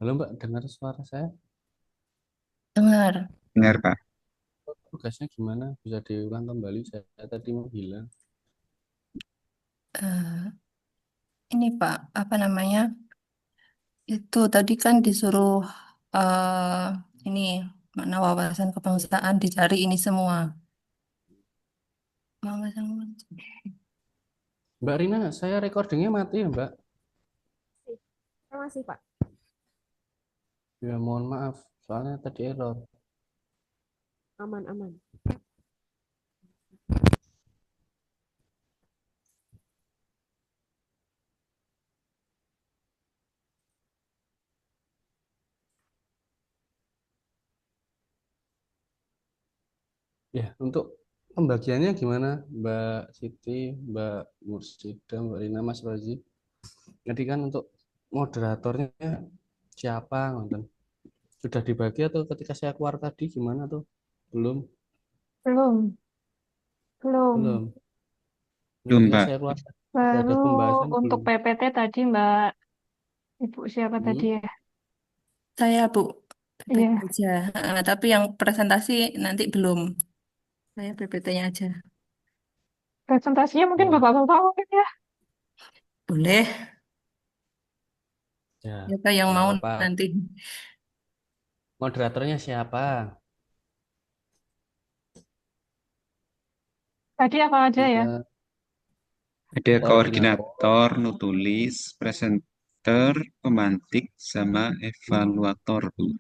Halo Mbak, dengar suara saya? Dengar. Dengar Pak. Tugasnya gimana? Bisa diulang kembali? Saya tadi mau bilang. Ini Pak, apa namanya? Itu tadi kan disuruh ini mana wawasan kebangsaan dicari ini semua. Wawasan- Mbak Rina, saya recordingnya mati ya, Mbak. Masih, Pak. Ya, mohon maaf. Soalnya tadi error. Aman, aman. Ya, untuk pembagiannya gimana, Mbak Siti, Mbak Mursida, Mbak Rina, Mas Rozi? Jadi kan untuk moderatornya siapa, nonton? Sudah dibagi atau ketika saya keluar tadi gimana tuh? Belum, Belum, belum. belum. Ini Belum, ketika Mbak. saya keluar sudah ada Baru pembahasan untuk belum? PPT tadi Mbak Ibu siapa tadi Hmm? ya? Saya Bu, Iya, PPT aja. Tapi yang presentasi nanti belum. Saya PPT-nya aja. presentasinya mungkin Oh, Bapak-Bapak mungkin ya. Boleh. ya, Siapa yang nggak mau apa-apa. nanti? Moderatornya siapa? Tadi apa aja ya? Kita Ada koordinator. koordinator, nutulis, presenter, pemantik, sama evaluator, Bu.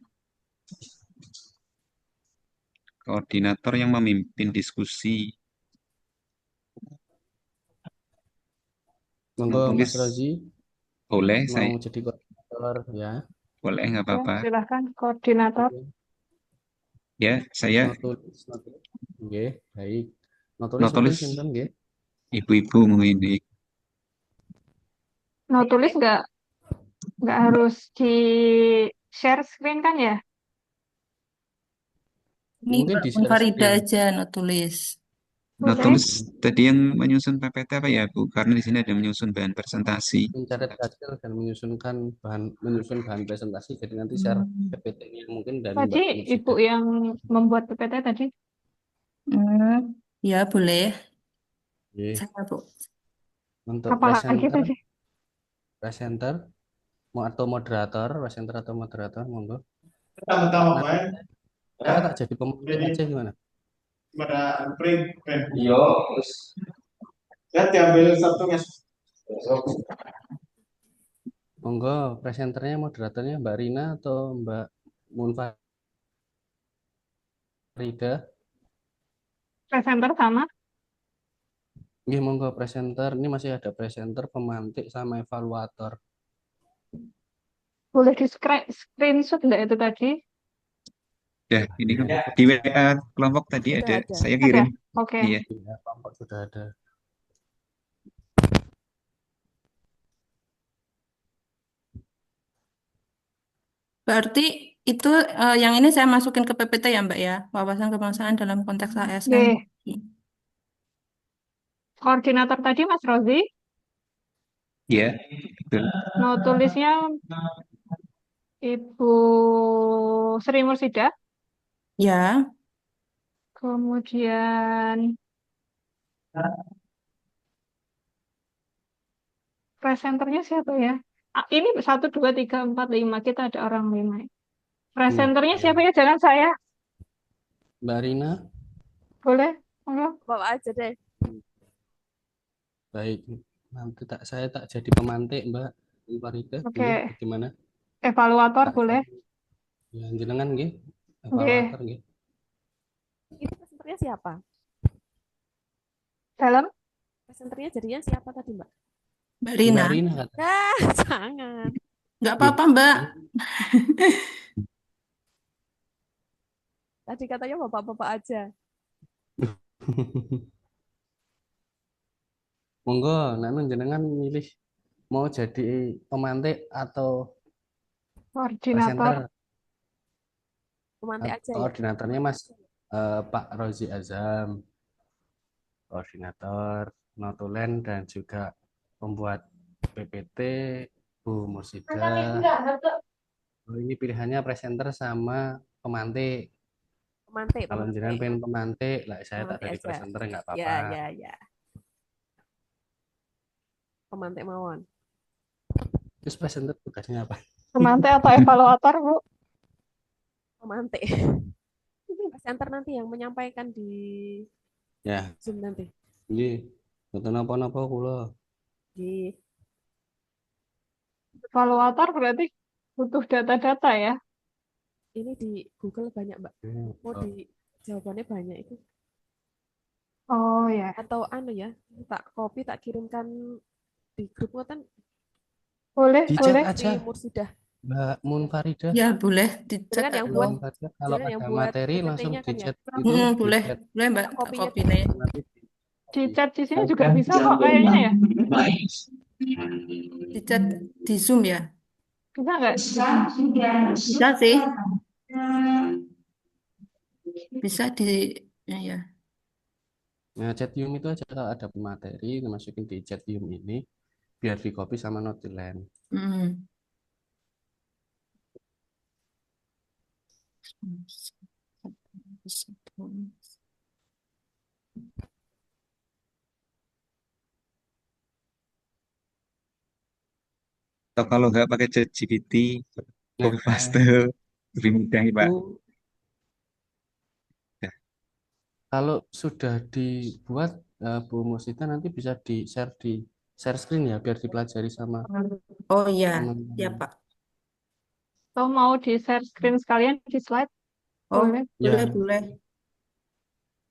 Koordinator yang memimpin diskusi. Monggo Nutulis Mas Rozi boleh, mau saya jadi koordinator ya. boleh nggak Ya, apa-apa. silahkan koordinator. Oke. Ya, saya Notulis, notulis. Nggih, baik. Notulis mungkin nutulis sinten nggih? ibu-ibu mungkin ini. No tulis nggak harus di share screen kan ya? Ini Mungkin Mbak di share Munfarida screen. aja no tulis. Boleh. Nutulis tadi yang menyusun PPT apa ya, Bu? Karena di sini ada menyusun bahan presentasi. Mencatat hasil dan menyusun bahan presentasi. Jadi nanti share Hmm. PPT-nya mungkin dari Tadi Mbak Ibu Mursida. yang membuat PPT tadi. Ya boleh. Nggih. Saya Bu. Untuk Apalagi tadi? presenter atau moderator, presenter atau moderator, monggo. Pertama-tama Nanti main, saya tak jadi pemantik aja gimana? pada print. Iya, terus Ya diambil satu mas. Monggo, presenternya, moderatornya Mbak Rina atau Mbak Munfarida? Presenter sama. Nggih, monggo presenter. Ini masih ada presenter, pemantik, sama evaluator. Boleh di screenshot nggak itu tadi? Ya, ini kan di WA kelompok tadi Sudah ada, ada. saya Ada? kirim. Oke. Iya. Ya, kelompok sudah ada. Berarti itu yang ini saya masukin ke PPT ya Mbak ya, wawasan kebangsaan dalam konteks ASN. Oke. Koordinator tadi Mas Rozi. Iya, betul. No tulisnya Ibu Sri Mursida. Ya. Kemudian presenternya siapa ya? Ini 1, 2, 3, 4, 5. Kita ada orang 5. Presenternya siapa ya? Jangan saya. Mbak Rina, Boleh? Monggo. Bawa aja deh. baik. Nanti saya tak jadi pemantik Mbak Munfarida. Oke. Nggih, bagaimana? Evaluator Tak boleh? ya, jenengan nggih, Oke. evaluator nggih. Ini presenternya siapa? Dalam? Presenternya jadinya siapa tadi, Mbak? Mbak Rina. Mbak Rina kata. Jangan. Nggak apa-apa Mbak. Tadi katanya bapak-bapak aja. Monggo, nanti jenengan milih mau jadi pemantik atau Koordinator. presenter. Pemantik aja ya. Koordinatornya Mas Pak Rozi Azam, koordinator notulen dan juga pembuat PPT Bu Mursida. Oh, ini pilihannya presenter sama pemantik. Pemantik, Kalau pemantik. jenengan pengen pemantik, lah saya tak Pemantik jadi aja. presenter nggak apa-apa. Ya. Pemantik mawon. Terus presenter tugasnya apa? Pemante atau evaluator, Bu? Pemante. Presenter nanti yang menyampaikan di Ya, Zoom nanti. ini betul apa-apa kula. Di Evaluator berarti butuh data-data ya? ini di Google banyak, Mbak. Mau di jawabannya banyak itu. Oh ya. Atau anu ya, tak copy tak kirimkan di grup ngoten. Boleh, Di chat boleh. aja, Sri Mursidah. Mbak Munfaridah. Ya, boleh Jangan dicek yang atau buat Kalau jangan yang ada buat materi langsung PPT-nya di kan ya. chat itu, di boleh, chat. boleh Mbak, Tak tak copy-nya copy nih. Nanti Di chat di sini juga bisa kok kayaknya ya. Di chat di Zoom ya? Bisa nggak? Bisa sih. Bisa di ya. Nah, Chatium itu aja kalau ada materi dimasukin di Chatium ini biar di copy sama Notiland. Mm. Atau kalau nggak pakai ChatGPT, copy paste lebih mudah ya, Pak. Itu kalau sudah dibuat Bu Musita nanti bisa di share screen ya biar dipelajari sama Oh iya, teman-teman. ya Pak. Atau mau di share screen sekalian di slide? Oh, Boleh. boleh, Ya. boleh.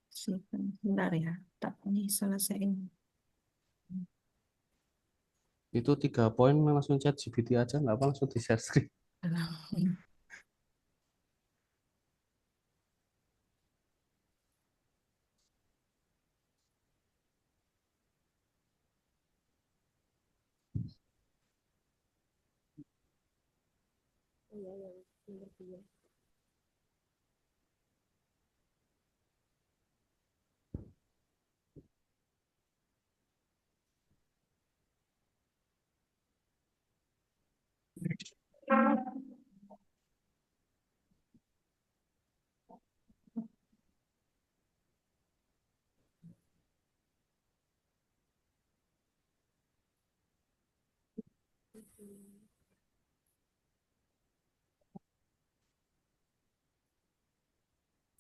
Sebentar ya, tak ini selesaiin. Itu 3 poin langsung chat GPT aja nggak apa langsung di share screen. Oh ya, yang nomor 2.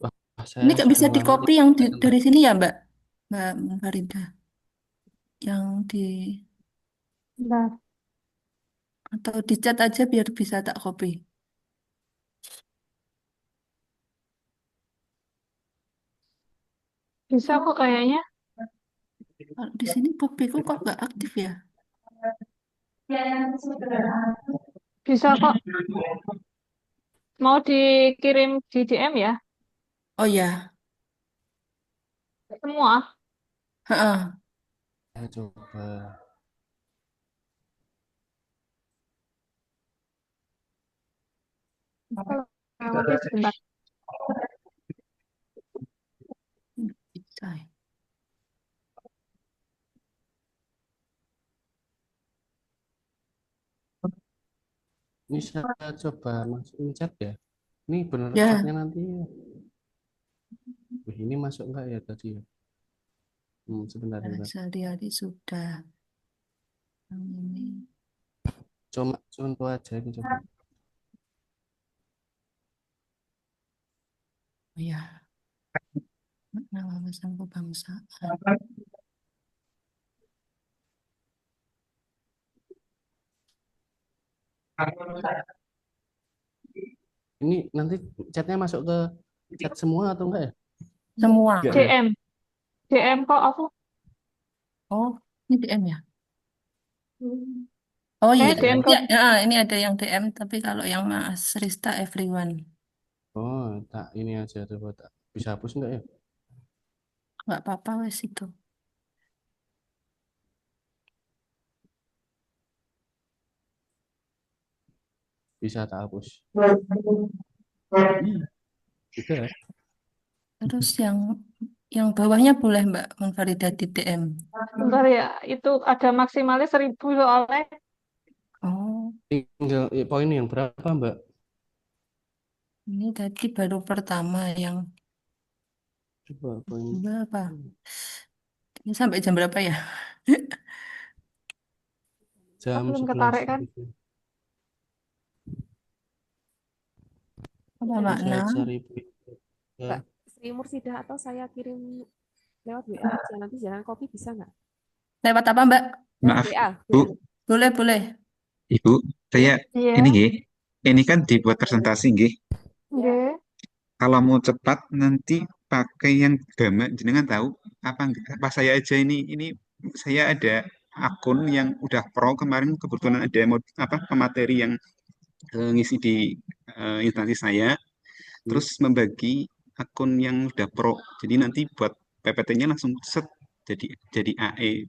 Wah, Ini saya nggak bisa sering di banget copy yang dari sini ya Mbak? Mbak Farida. Yang di Nah, atau di chat aja biar bisa tak copy. bisa kok kayaknya. Kalau di sini copyku kok nggak aktif ya? Bisa kok. Mau dikirim di DM ya? Oh ya, Semua. heeh. Saya coba. Lewati sebentar. Bisa ya. Ini saya coba masukin chat ya. Ini bener Ya. chatnya nanti. Wih, ini masuk nggak ya tadi ya? Sebentar, sebentar. Sehari-hari sudah. Yang ini. Cuma contoh aja ini coba. Oh ya. Nama pesan kebangsaan. Ini nanti chatnya masuk ke chat semua atau enggak ya? Semua. Enggak ya? DM. DM kok aku. Oh, ini DM ya? Oh iya, DM kok. ya, ini ada yang DM, tapi kalau yang Mas Rista everyone. Oh, tak ini aja coba tak. Bisa hapus enggak ya? Nggak apa-apa wes itu. Bisa tak hapus. Juga. Terus yang bawahnya boleh Mbak Munfarida di DM. Bentar ya, itu ada maksimalnya 1000 soalnya. Oh, Tinggal poin yang berapa, Mbak? ini tadi baru pertama yang Coba poin. berapa? Ini sampai jam berapa ya? Jam Belum 11. ketarik kan? Ada Bisa makna. cari ya. Mbak Sri Mursidah atau saya kirim lewat WA aja, nanti jangan copy bisa nggak? Lewat apa, Mbak? Lewat Maaf, WA, Bu, Boleh, boleh. Ibu, saya Iya. ini nggih. Ini kan dibuat presentasi nggih. Nggih. Kalau mau cepat nanti pakai yang gambar, jenengan tahu apa enggak? Apa saya aja ini saya ada akun yang udah pro kemarin kebetulan ada apa pemateri yang ngisi di instansi saya, terus membagi akun yang udah pro. Jadi nanti buat PPT-nya langsung set jadi AE,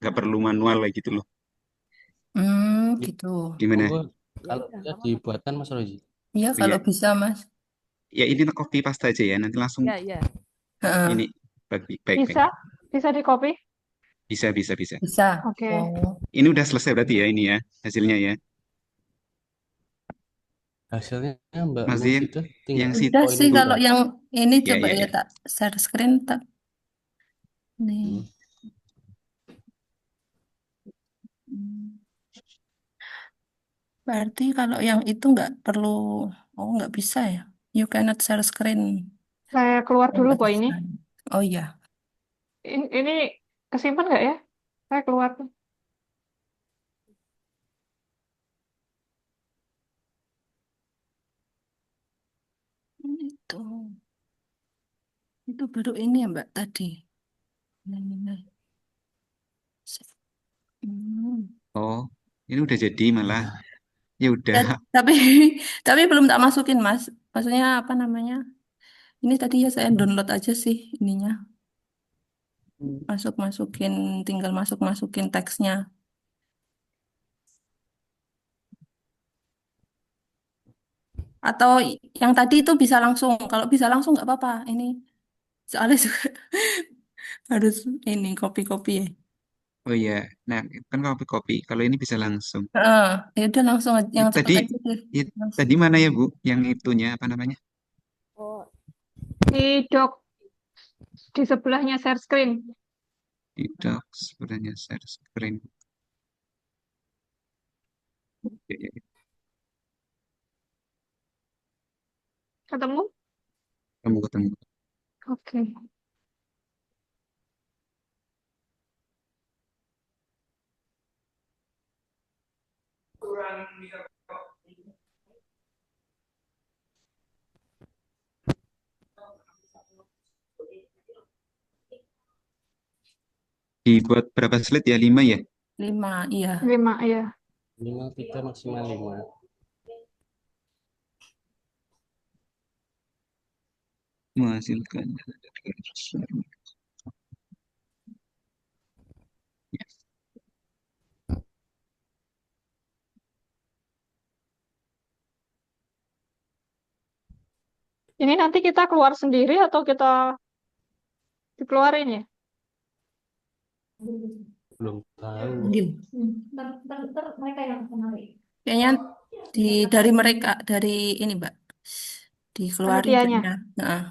nggak perlu manual lagi gitu loh. Gitu. Gimana? Monggo kalau bisa dibuatkan Mas Roji. Iya, Oh, kalau iya. bisa, Mas. Ya ini copy paste aja ya, nanti langsung Ya, ya. ini baik. Bisa di copy? Bisa. Bisa. Oke. Ini udah selesai berarti ya ini ya hasilnya ya. Hasilnya Mbak Masih Mursidah tinggal yang Udah situ sih kalau yang ini ya, coba ya, ya ya. tak share screen tak. Nih. Berarti kalau yang itu nggak perlu, nggak bisa ya. You cannot share screen. Saya keluar dulu Nggak kok bisa. ini. Oh iya. Ini kesimpan nggak ya? Saya keluar. Itu. Itu baru ini ya Mbak tadi. Nah. Oh, ini udah jadi malah. Ya udah. Tapi tapi belum tak masukin Mas. Maksudnya apa namanya? Ini tadi ya saya download aja sih ininya. Tinggal masukin teksnya. Atau yang tadi itu bisa langsung. Kalau bisa langsung nggak apa-apa. Ini soalnya juga harus ini copy-copy ya. Oh iya. Nah, kan copy. Kalau ini bisa langsung. Ya udah langsung yang cepet Tadi aja deh. tadi mana ya Bu? Yang itunya apa namanya? Oh, Di doc di sebelahnya share screen. Di docs sebenarnya share screen. Ya. Ketemu? Ketemu. Oke. Dibuat berapa slide ya? 5 ya? 5, iya. 5, iya. 5 kita maksimal 5. Menghasilkan. Ini nanti kita keluar sendiri atau kita dikeluarin ya? Belum tahu. Ntar mereka yang kemarin. Kayaknya dari mereka, dari ini Mbak. Dikeluarin Panitianya. kayaknya. Nah.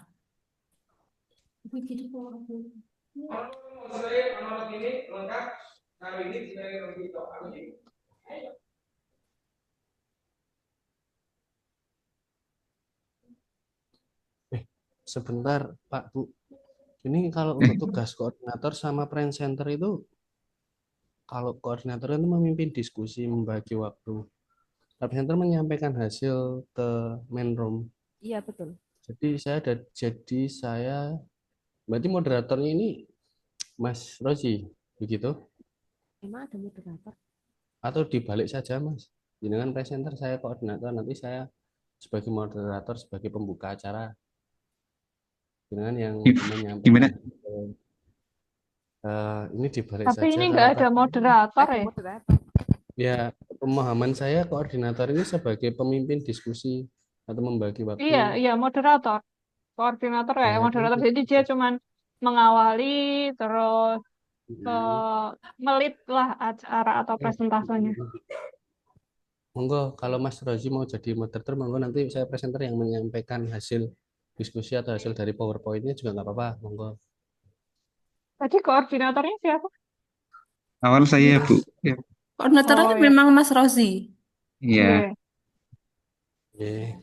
Sebentar Pak Bu. Ini kalau untuk tugas koordinator sama presenter itu, kalau koordinator itu memimpin diskusi, membagi waktu. Presenter menyampaikan hasil ke main room. Iya, betul. Jadi saya berarti moderatornya ini Mas Rozi, begitu? Emang ada moderator? Atau dibalik saja Mas? Dengan presenter saya koordinator, nanti saya sebagai moderator, sebagai pembuka acara. Dengan yang menyampaikan. Gimana? Ini dibalik Tapi saja. ini nggak ada moderator ya? Ya, pemahaman saya koordinator ini sebagai pemimpin diskusi atau membagi waktu. Iya, moderator. Koordinator kayak moderator. Jadi dia cuman mengawali, terus melit lah acara atau presentasenya. Monggo, kalau Mas Rozi mau jadi moderator, monggo nanti saya presenter yang menyampaikan hasil diskusi atau hasil dari PowerPoint-nya juga nggak apa-apa, monggo. Tadi koordinatornya siapa? Awal saya Bu. Ya. Koordinatornya memang Mas Rozi. Iya. Oke.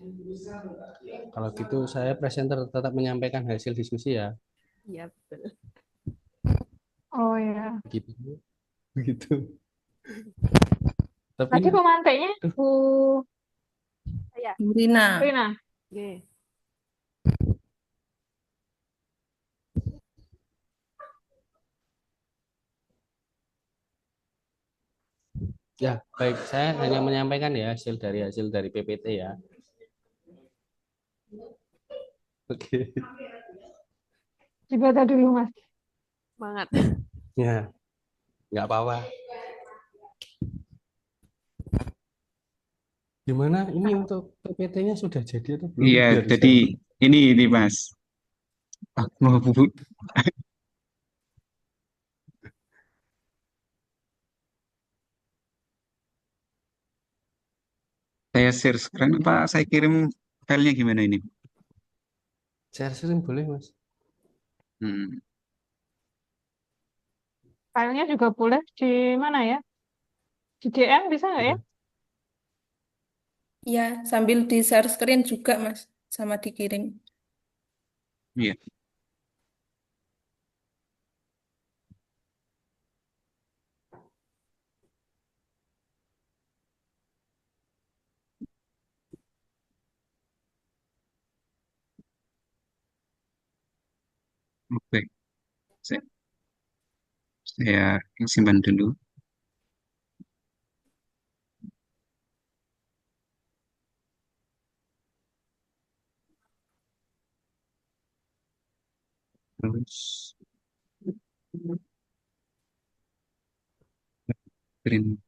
Kalau gitu saya presenter tetap menyampaikan hasil diskusi ya. Iya, betul. Oh ya. Gitu. Begitu. Tapi Tadi pemantiknya Bu ya. Rina. Rina. Oke. ya baik, saya hanya menyampaikan ya hasil dari PPT ya. Oke. Dibaca dulu Mas. Semangat. Ya, nggak apa-apa. Gimana ini untuk PPT-nya sudah jadi atau belum? Iya, Biar jadi saya. ini Mas. Mau Bu. Saya share screen apa saya kirim filenya gimana ini? Share screen boleh, Mas. Hmm. Filenya juga boleh di mana ya? Di DM bisa nggak ya? Ya, sambil di share screen juga, Mas, sama dikirim. Iya. Oke. Saya simpan dulu. Terus print.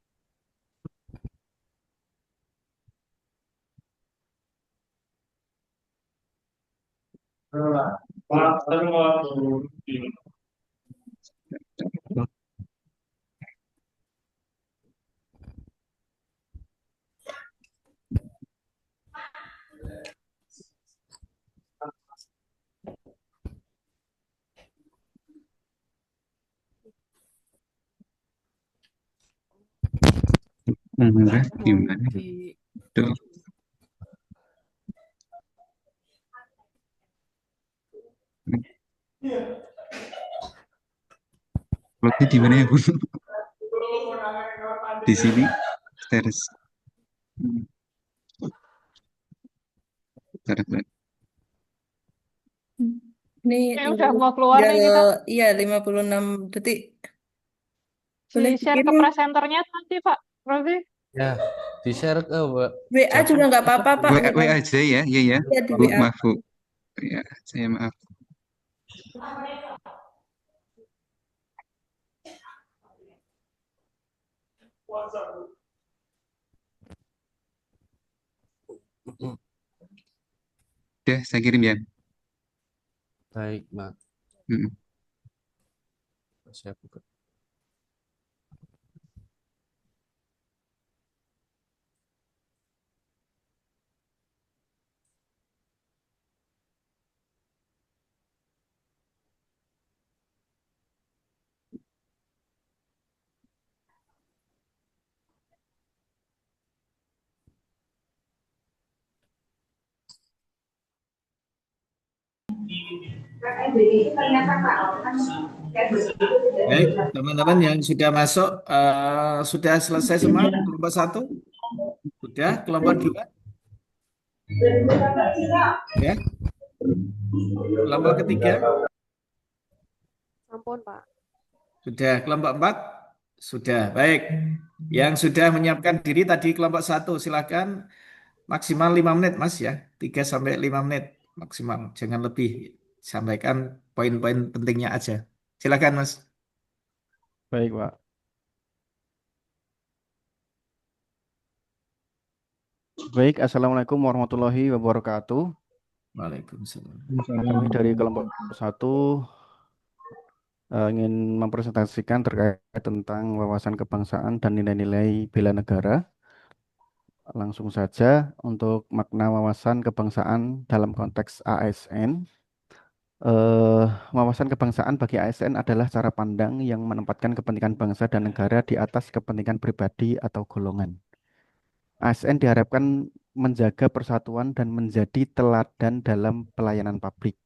Enggak, gimana? Tuh. Plotnya di mana ya, Bu? Di sini, stairs. Bentar. Ini udah mau keluar nih kita. Iya, 56 detik. Di Boleh share ke dikirim. presenternya nanti Pak Rozi. Ya, di-share ke WA juga nggak apa-apa, Pak. WA aja ya, iya ya. Iya, di Bu, WA. maaf Bu. Ya, saya maaf. Udah, saya kirim ya. Baik, Mak. Hmm. Saya buka. Baik, teman-teman yang sudah masuk, sudah selesai semua kelompok 1? Sudah, kelompok 2? Ya. Kelompok ketiga? Ampun, Pak. Sudah, kelompok 4? Sudah, baik. Yang sudah menyiapkan diri tadi kelompok 1, silakan maksimal 5 menit, Mas ya. 3 sampai 5 menit maksimal, jangan lebih. Sampaikan poin-poin pentingnya aja. Silakan, Mas. Baik, Pak. Baik, Assalamualaikum warahmatullahi wabarakatuh. Waalaikumsalam. Kami dari kelompok 1 ingin mempresentasikan terkait tentang wawasan kebangsaan dan nilai-nilai bela negara. Langsung saja untuk makna wawasan kebangsaan dalam konteks ASN. Wawasan kebangsaan bagi ASN adalah cara pandang yang menempatkan kepentingan bangsa dan negara di atas kepentingan pribadi atau golongan. ASN diharapkan menjaga persatuan dan menjadi teladan dalam pelayanan publik.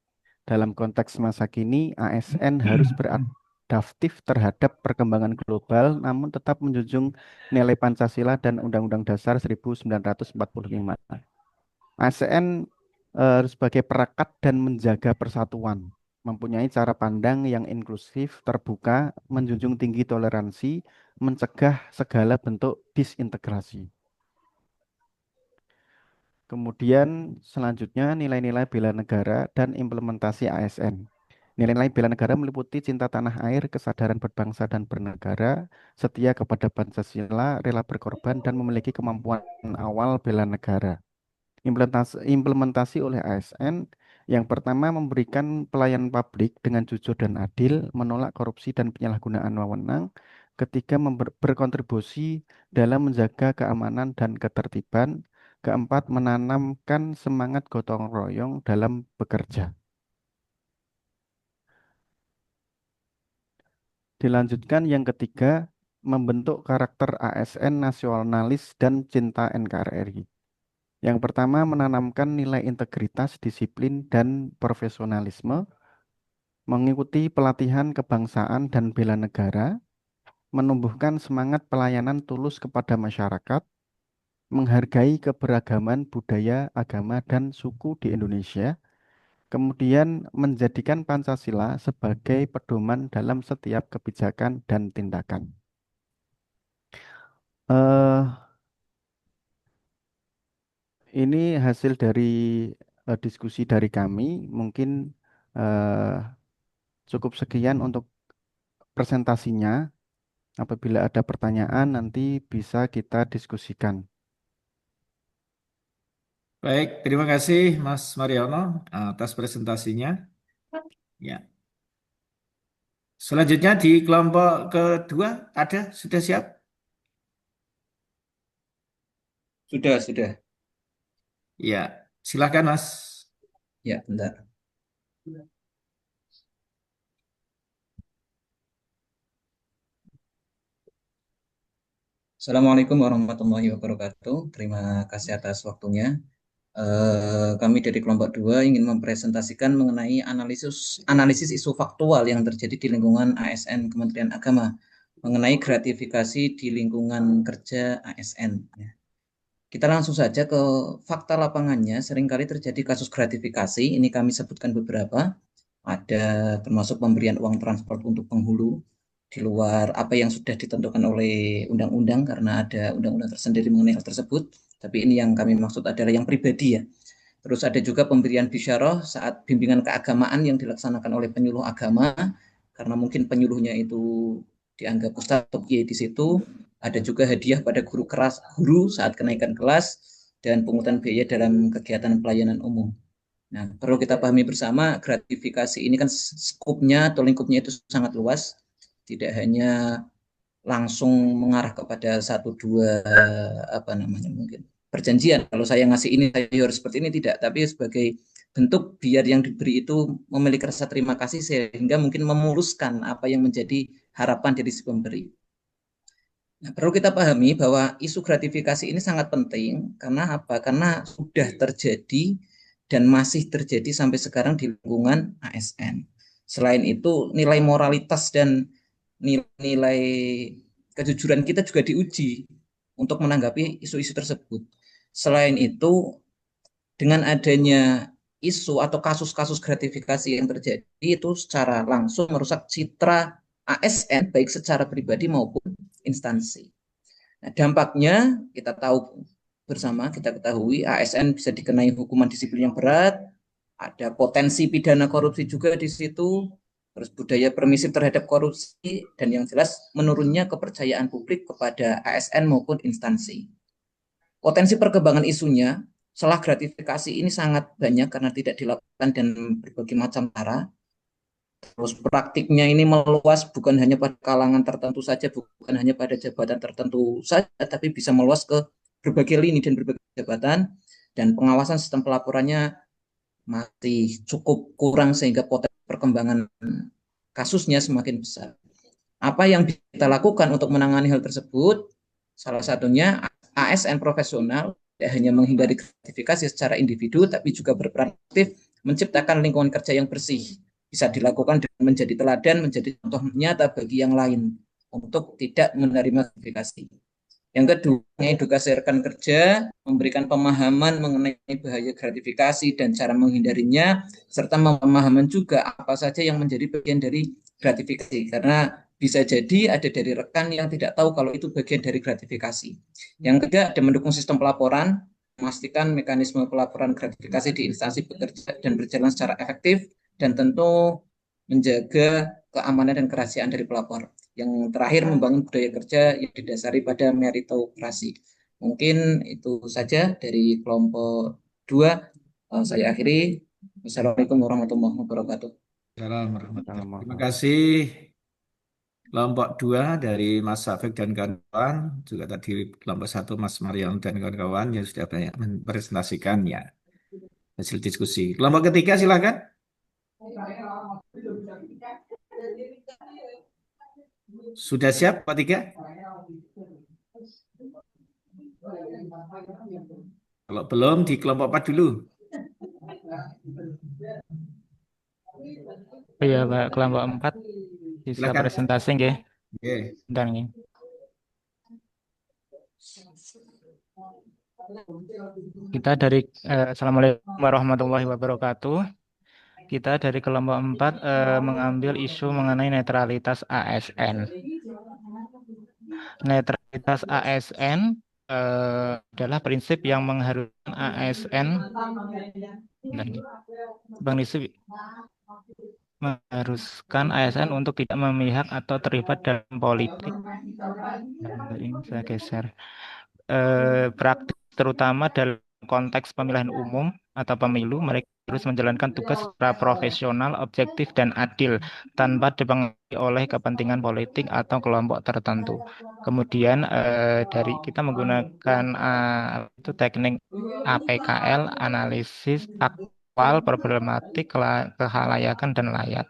Dalam konteks masa kini, ASN harus beradaptif terhadap perkembangan global, namun tetap menjunjung nilai Pancasila dan Undang-Undang Dasar 1945. ASN sebagai perekat dan menjaga persatuan, mempunyai cara pandang yang inklusif, terbuka, menjunjung tinggi toleransi, mencegah segala bentuk disintegrasi. Kemudian selanjutnya nilai-nilai bela negara dan implementasi ASN. Nilai-nilai bela negara meliputi cinta tanah air, kesadaran berbangsa dan bernegara, setia kepada Pancasila, rela berkorban, dan memiliki kemampuan awal bela negara. Implementasi oleh ASN yang pertama memberikan pelayanan publik dengan jujur dan adil, menolak korupsi dan penyalahgunaan wewenang. Ketiga, berkontribusi dalam menjaga keamanan dan ketertiban. Keempat, menanamkan semangat gotong royong dalam bekerja. Dilanjutkan yang ketiga, membentuk karakter ASN nasionalis dan cinta NKRI. Yang pertama, menanamkan nilai integritas, disiplin, dan profesionalisme, mengikuti pelatihan kebangsaan dan bela negara, menumbuhkan semangat pelayanan tulus kepada masyarakat, menghargai keberagaman budaya, agama, dan suku di Indonesia, kemudian menjadikan Pancasila sebagai pedoman dalam setiap kebijakan dan tindakan. Ini hasil dari diskusi dari kami. Mungkin cukup sekian untuk presentasinya. Apabila ada pertanyaan, nanti bisa kita diskusikan. Baik, terima kasih Mas Mariono atas presentasinya. Ya. Selanjutnya di kelompok kedua sudah siap? Sudah. Ya, silakan Mas. Ya, bentar. Assalamualaikum warahmatullahi wabarakatuh. Terima kasih atas waktunya. Kami dari kelompok 2 ingin mempresentasikan mengenai analisis isu faktual yang terjadi di lingkungan ASN Kementerian Agama mengenai gratifikasi di lingkungan kerja ASN. Kita langsung saja ke fakta lapangannya. Seringkali terjadi kasus gratifikasi. Ini kami sebutkan beberapa. Ada termasuk pemberian uang transport untuk penghulu di luar apa yang sudah ditentukan oleh undang-undang, karena ada undang-undang tersendiri mengenai hal tersebut. Tapi ini yang kami maksud adalah yang pribadi ya. Terus ada juga pemberian bisyarah saat bimbingan keagamaan yang dilaksanakan oleh penyuluh agama, karena mungkin penyuluhnya itu dianggap ustadz atau kiai di situ. Ada juga hadiah pada guru saat kenaikan kelas dan pungutan biaya dalam kegiatan pelayanan umum. Nah, perlu kita pahami bersama, gratifikasi ini kan skupnya atau lingkupnya itu sangat luas. Tidak hanya langsung mengarah kepada satu dua mungkin perjanjian. Kalau saya ngasih ini saya harus seperti ini, tidak, tapi sebagai bentuk biar yang diberi itu memiliki rasa terima kasih sehingga mungkin memuluskan apa yang menjadi harapan dari si pemberi. Nah, perlu kita pahami bahwa isu gratifikasi ini sangat penting karena apa? Karena sudah terjadi dan masih terjadi sampai sekarang di lingkungan ASN. Selain itu, nilai moralitas dan nilai kejujuran kita juga diuji untuk menanggapi isu-isu tersebut. Selain itu, dengan adanya isu atau kasus-kasus gratifikasi yang terjadi itu secara langsung merusak citra ASN baik secara pribadi maupun instansi. Nah, dampaknya kita tahu bersama, kita ketahui ASN bisa dikenai hukuman disiplin yang berat, ada potensi pidana korupsi juga di situ, terus budaya permisif terhadap korupsi, dan yang jelas menurunnya kepercayaan publik kepada ASN maupun instansi. Potensi perkembangan isunya, celah gratifikasi ini sangat banyak karena tidak dilakukan dan berbagai macam cara. Terus praktiknya ini meluas bukan hanya pada kalangan tertentu saja, bukan hanya pada jabatan tertentu saja, tapi bisa meluas ke berbagai lini dan berbagai jabatan, dan pengawasan sistem pelaporannya masih cukup kurang sehingga potensi perkembangan kasusnya semakin besar. Apa yang kita lakukan untuk menangani hal tersebut? Salah satunya ASN profesional tidak hanya menghindari gratifikasi secara individu, tapi juga berperan aktif menciptakan lingkungan kerja yang bersih. Bisa dilakukan dengan menjadi teladan, menjadi contoh nyata bagi yang lain untuk tidak menerima gratifikasi. Yang kedua, edukasi rekan kerja, memberikan pemahaman mengenai bahaya gratifikasi dan cara menghindarinya, serta pemahaman juga apa saja yang menjadi bagian dari gratifikasi. Karena bisa jadi ada dari rekan yang tidak tahu kalau itu bagian dari gratifikasi. Yang ketiga, ada mendukung sistem pelaporan, memastikan mekanisme pelaporan gratifikasi di instansi bekerja dan berjalan secara efektif, dan tentu menjaga keamanan dan kerahasiaan dari pelapor. Yang terakhir, membangun budaya kerja yang didasari pada meritokrasi. Mungkin itu saja dari kelompok 2. Saya akhiri. Wassalamualaikum warahmatullahi wabarakatuh. Terima kasih kelompok 2 dari Mas Safik dan kawan-kawan, juga tadi kelompok 1 Mas Marion dan kawan-kawan yang sudah banyak mempresentasikan ya hasil diskusi. Kelompok ketiga silakan. Sudah siap Pak Tiga? Kalau belum di kelompok 4 dulu. Iya, Pak, kelompok 4 bisa Silakan. presentasi nggih. Oke. Bentar nggih. Kita dari Assalamualaikum warahmatullahi wabarakatuh. Kita dari kelompok 4 mengambil isu mengenai netralitas ASN. Netralitas ASN adalah prinsip yang mengharuskan ASN mengharuskan ASN untuk tidak memihak atau terlibat dalam politik. Ini saya geser. Praktik terutama dalam konteks pemilihan umum atau pemilu, mereka harus menjalankan tugas secara profesional, objektif, dan adil tanpa dipengaruhi oleh kepentingan politik atau kelompok tertentu. Kemudian dari kita menggunakan itu teknik APKL, analisis aktual, problematik, kehalayakan, dan layak.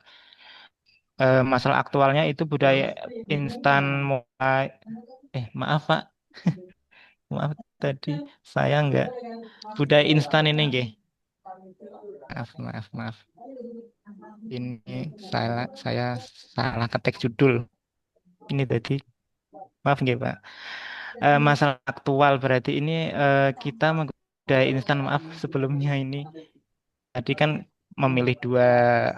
Masalah aktualnya itu budaya instan mulai maaf Pak. Maaf tadi saya enggak budaya instan ini nggih. Maaf. Ini saya salah ketik judul. Ini tadi. Maaf nggih, Pak. Masalah aktual berarti ini kita menggunakan instan, maaf sebelumnya ini. Tadi kan memilih 2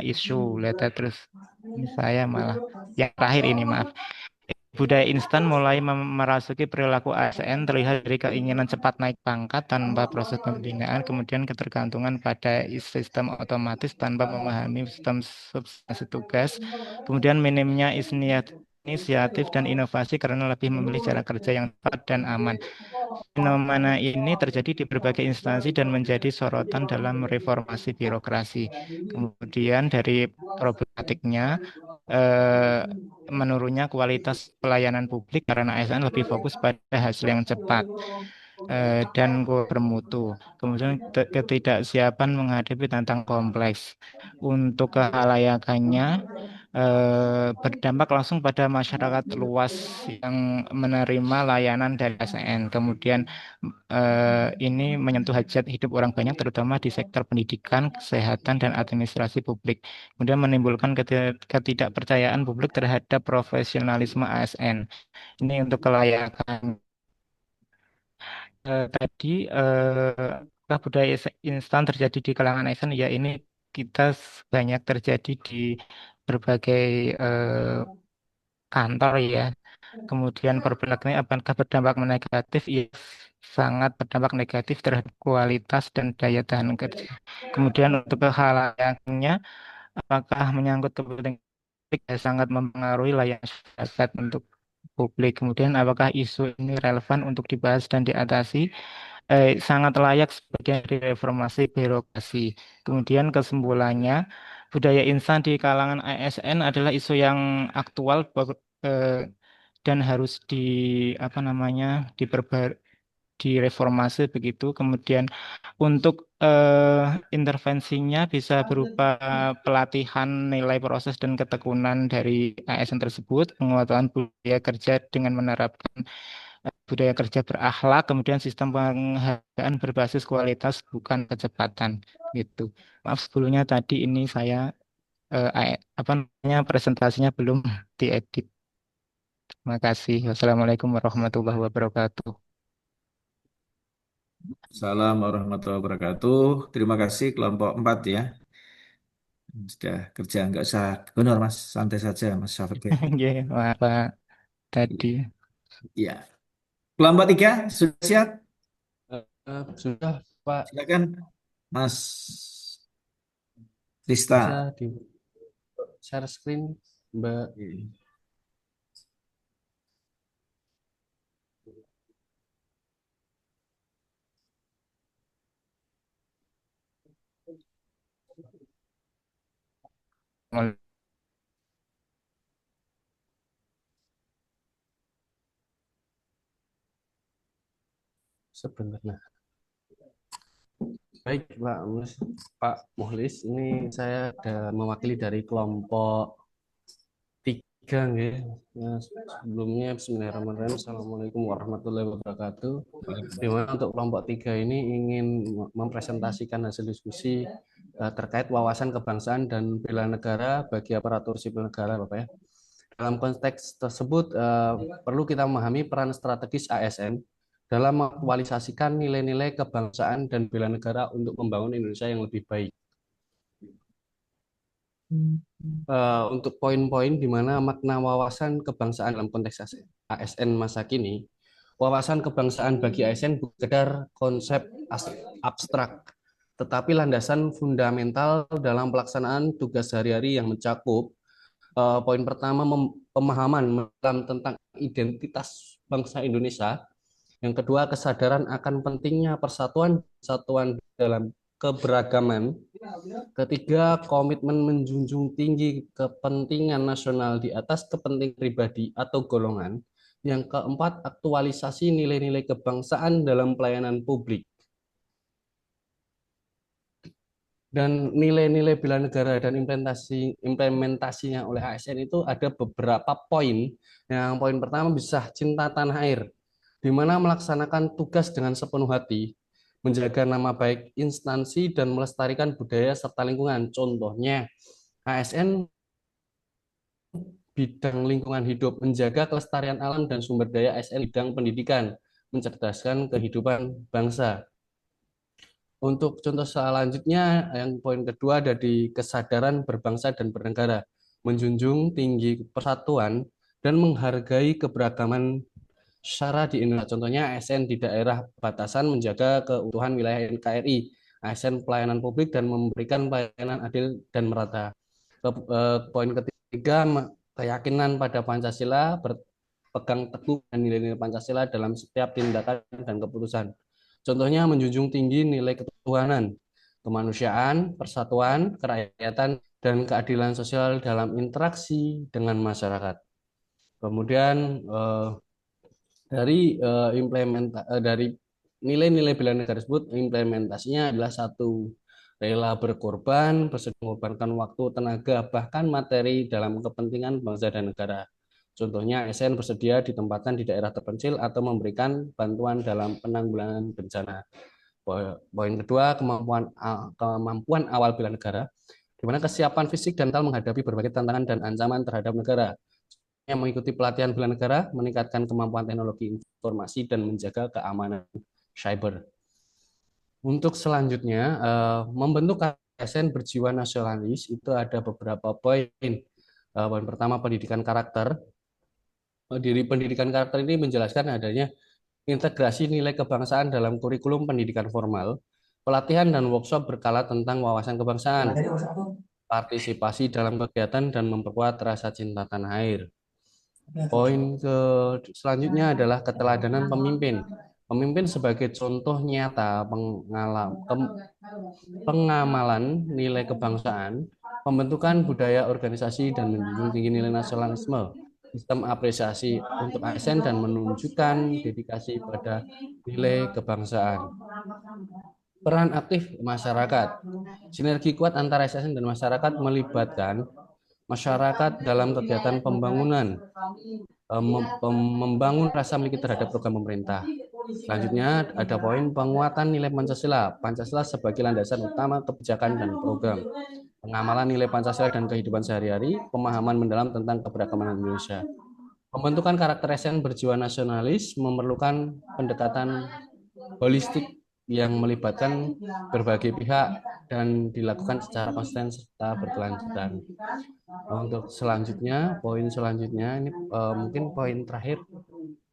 isu, lihat terus ini saya malah yang terakhir ini, maaf. Budaya instan mulai merasuki perilaku ASN, terlihat dari keinginan cepat naik pangkat tanpa proses pembinaan, kemudian ketergantungan pada sistem otomatis tanpa memahami sistem substansi tugas, kemudian minimnya inisiatif dan inovasi karena lebih memilih cara kerja yang tepat dan aman. Fenomena ini terjadi di berbagai instansi dan menjadi sorotan dalam reformasi birokrasi. Kemudian dari problematiknya, menurunnya kualitas pelayanan publik karena ASN lebih fokus pada hasil yang cepat dan bermutu. Kemudian ketidaksiapan menghadapi tantangan kompleks. Untuk kehalayakannya berdampak langsung pada masyarakat luas yang menerima layanan dari ASN. Kemudian ini menyentuh hajat hidup orang banyak, terutama di sektor pendidikan, kesehatan, dan administrasi publik. Kemudian menimbulkan ketidakpercayaan publik terhadap profesionalisme ASN. Ini untuk kelayakan. Tadi budaya instan terjadi di kalangan ASN, ya ini kita banyak terjadi di berbagai kantor ya. Kemudian perbelakangnya apakah berdampak negatif? Ya, sangat berdampak negatif terhadap kualitas dan daya tahan kerja. Kemudian untuk kehalayakannya, apakah menyangkut kepentingan publik? Ya, sangat mempengaruhi layanan masyarakat untuk publik. Kemudian apakah isu ini relevan untuk dibahas dan diatasi? Sangat layak sebagai reformasi birokrasi. Kemudian kesimpulannya, budaya instan di kalangan ASN adalah isu yang aktual dan harus direformasi begitu. Kemudian untuk intervensinya bisa berupa pelatihan nilai proses dan ketekunan dari ASN tersebut, penguatan budaya kerja dengan menerapkan budaya kerja berakhlak, kemudian sistem penghargaan berbasis kualitas bukan kecepatan gitu. Maaf sebelumnya tadi ini saya apa namanya presentasinya belum diedit. Terima kasih. Wassalamualaikum warahmatullahi wabarakatuh. Salam warahmatullahi wabarakatuh. Terima kasih kelompok 4 ya. Sudah kerja, nggak usah honor Mas, santai saja Mas Syafir. Nggih, Pak tadi. Ya. Kelompok 3 sudah siap? Sudah, Pak. Silakan Mas Bisa Rista. di share screen, Mbak. Sebenarnya. Baik, Pak Muhlis, ini saya ada mewakili dari kelompok 3 nggih. Nah, sebelumnya Bismillahirrahmanirrahim. Assalamualaikum warahmatullahi wabarakatuh. Di mana untuk kelompok 3 ini ingin mempresentasikan hasil diskusi terkait wawasan kebangsaan dan bela negara bagi aparatur sipil negara, Bapak ya. Dalam konteks tersebut perlu kita memahami peran strategis ASN dalam mengaktualisasikan nilai-nilai kebangsaan dan bela negara untuk membangun Indonesia yang lebih baik. Untuk poin-poin di mana makna wawasan kebangsaan dalam konteks ASN masa kini, wawasan kebangsaan bagi ASN bukan sekedar konsep abstrak, tetapi landasan fundamental dalam pelaksanaan tugas sehari-hari yang mencakup poin pertama pemahaman tentang identitas bangsa Indonesia. Yang kedua, kesadaran akan pentingnya persatuan dalam keberagaman. Ketiga, komitmen menjunjung tinggi kepentingan nasional di atas kepentingan pribadi atau golongan. Yang keempat, aktualisasi nilai-nilai kebangsaan dalam pelayanan publik. Dan nilai-nilai bela negara dan implementasinya oleh ASN itu ada beberapa poin. Yang poin pertama bisa cinta tanah air, di mana melaksanakan tugas dengan sepenuh hati, menjaga nama baik instansi dan melestarikan budaya serta lingkungan. Contohnya ASN bidang lingkungan hidup, menjaga kelestarian alam dan sumber daya. ASN bidang pendidikan, mencerdaskan kehidupan bangsa. Untuk contoh selanjutnya, yang poin kedua ada di kesadaran berbangsa dan bernegara, menjunjung tinggi persatuan dan menghargai keberagaman syara di Indonesia. Contohnya ASN di daerah batasan menjaga keutuhan wilayah NKRI, ASN pelayanan publik dan memberikan pelayanan adil dan merata. Poin ketiga, keyakinan pada Pancasila, berpegang teguh nilai-nilai Pancasila dalam setiap tindakan dan keputusan. Contohnya menjunjung tinggi nilai ketuhanan, kemanusiaan, persatuan, kerakyatan, dan keadilan sosial dalam interaksi dengan masyarakat. Kemudian dari nilai-nilai bela negara tersebut, implementasinya adalah satu, rela berkorban, bersedia mengorbankan waktu, tenaga, bahkan materi dalam kepentingan bangsa dan negara. Contohnya ASN bersedia ditempatkan di daerah terpencil atau memberikan bantuan dalam penanggulangan bencana. Poin kedua, kemampuan awal bela negara, di mana kesiapan fisik dan mental menghadapi berbagai tantangan dan ancaman terhadap negara. Yang mengikuti pelatihan bela negara, meningkatkan kemampuan teknologi informasi dan menjaga keamanan cyber. Untuk selanjutnya, membentuk ASN berjiwa nasionalis itu ada beberapa poin. Poin pertama, pendidikan karakter. Diri pendidikan karakter ini menjelaskan adanya integrasi nilai kebangsaan dalam kurikulum pendidikan formal, pelatihan dan workshop berkala tentang wawasan kebangsaan, partisipasi dalam kegiatan dan memperkuat rasa cinta tanah air. Poin selanjutnya adalah keteladanan pemimpin. Pemimpin sebagai contoh nyata pengamalan nilai kebangsaan, pembentukan budaya organisasi dan menjunjung tinggi nilai nasionalisme, sistem apresiasi untuk ASN dan menunjukkan dedikasi pada nilai kebangsaan. Peran aktif masyarakat. Sinergi kuat antara ASN dan masyarakat melibatkan masyarakat dalam kegiatan pembangunan, membangun rasa memiliki terhadap program pemerintah. Selanjutnya ada poin penguatan nilai Pancasila. Pancasila sebagai landasan utama kebijakan dan program. Pengamalan nilai Pancasila dan kehidupan sehari-hari, pemahaman mendalam tentang keberagaman Indonesia. Pembentukan karakter ASN berjiwa nasionalis memerlukan pendekatan holistik yang melibatkan berbagai pihak dan dilakukan secara konsisten serta berkelanjutan. Untuk selanjutnya, poin selanjutnya ini mungkin poin terakhir,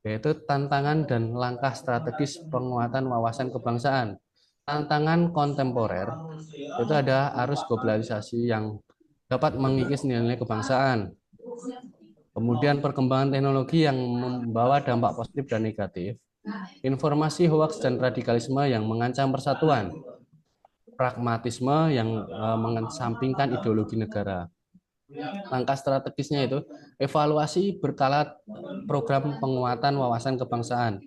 yaitu tantangan dan langkah strategis penguatan wawasan kebangsaan. Tantangan kontemporer itu ada arus globalisasi yang dapat mengikis nilai-nilai kebangsaan. Kemudian perkembangan teknologi yang membawa dampak positif dan negatif. Informasi hoaks dan radikalisme yang mengancam persatuan. Pragmatisme yang mengesampingkan ideologi negara. Langkah strategisnya itu evaluasi berkala program penguatan wawasan kebangsaan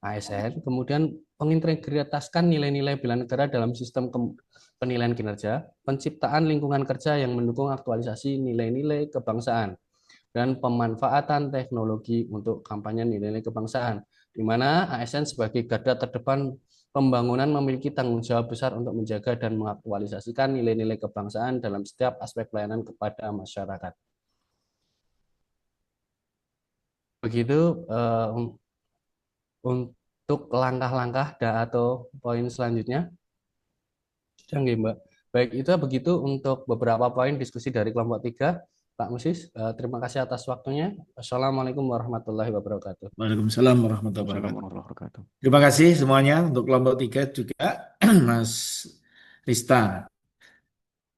ASN, kemudian mengintegritaskan nilai-nilai bela negara dalam sistem penilaian kinerja, penciptaan lingkungan kerja yang mendukung aktualisasi nilai-nilai kebangsaan, dan pemanfaatan teknologi untuk kampanye nilai-nilai kebangsaan, di mana ASN sebagai garda terdepan pembangunan memiliki tanggung jawab besar untuk menjaga dan mengaktualisasikan nilai-nilai kebangsaan dalam setiap aspek pelayanan kepada masyarakat. Begitu untuk langkah-langkah atau poin selanjutnya. Sudah, Mbak. Baik, itu begitu untuk beberapa poin diskusi dari kelompok 3. Pak Musis, terima kasih atas waktunya. Assalamualaikum warahmatullahi wabarakatuh. Waalaikumsalam warahmatullahi wabarakatuh. Terima kasih semuanya untuk kelompok 3 juga Mas Rista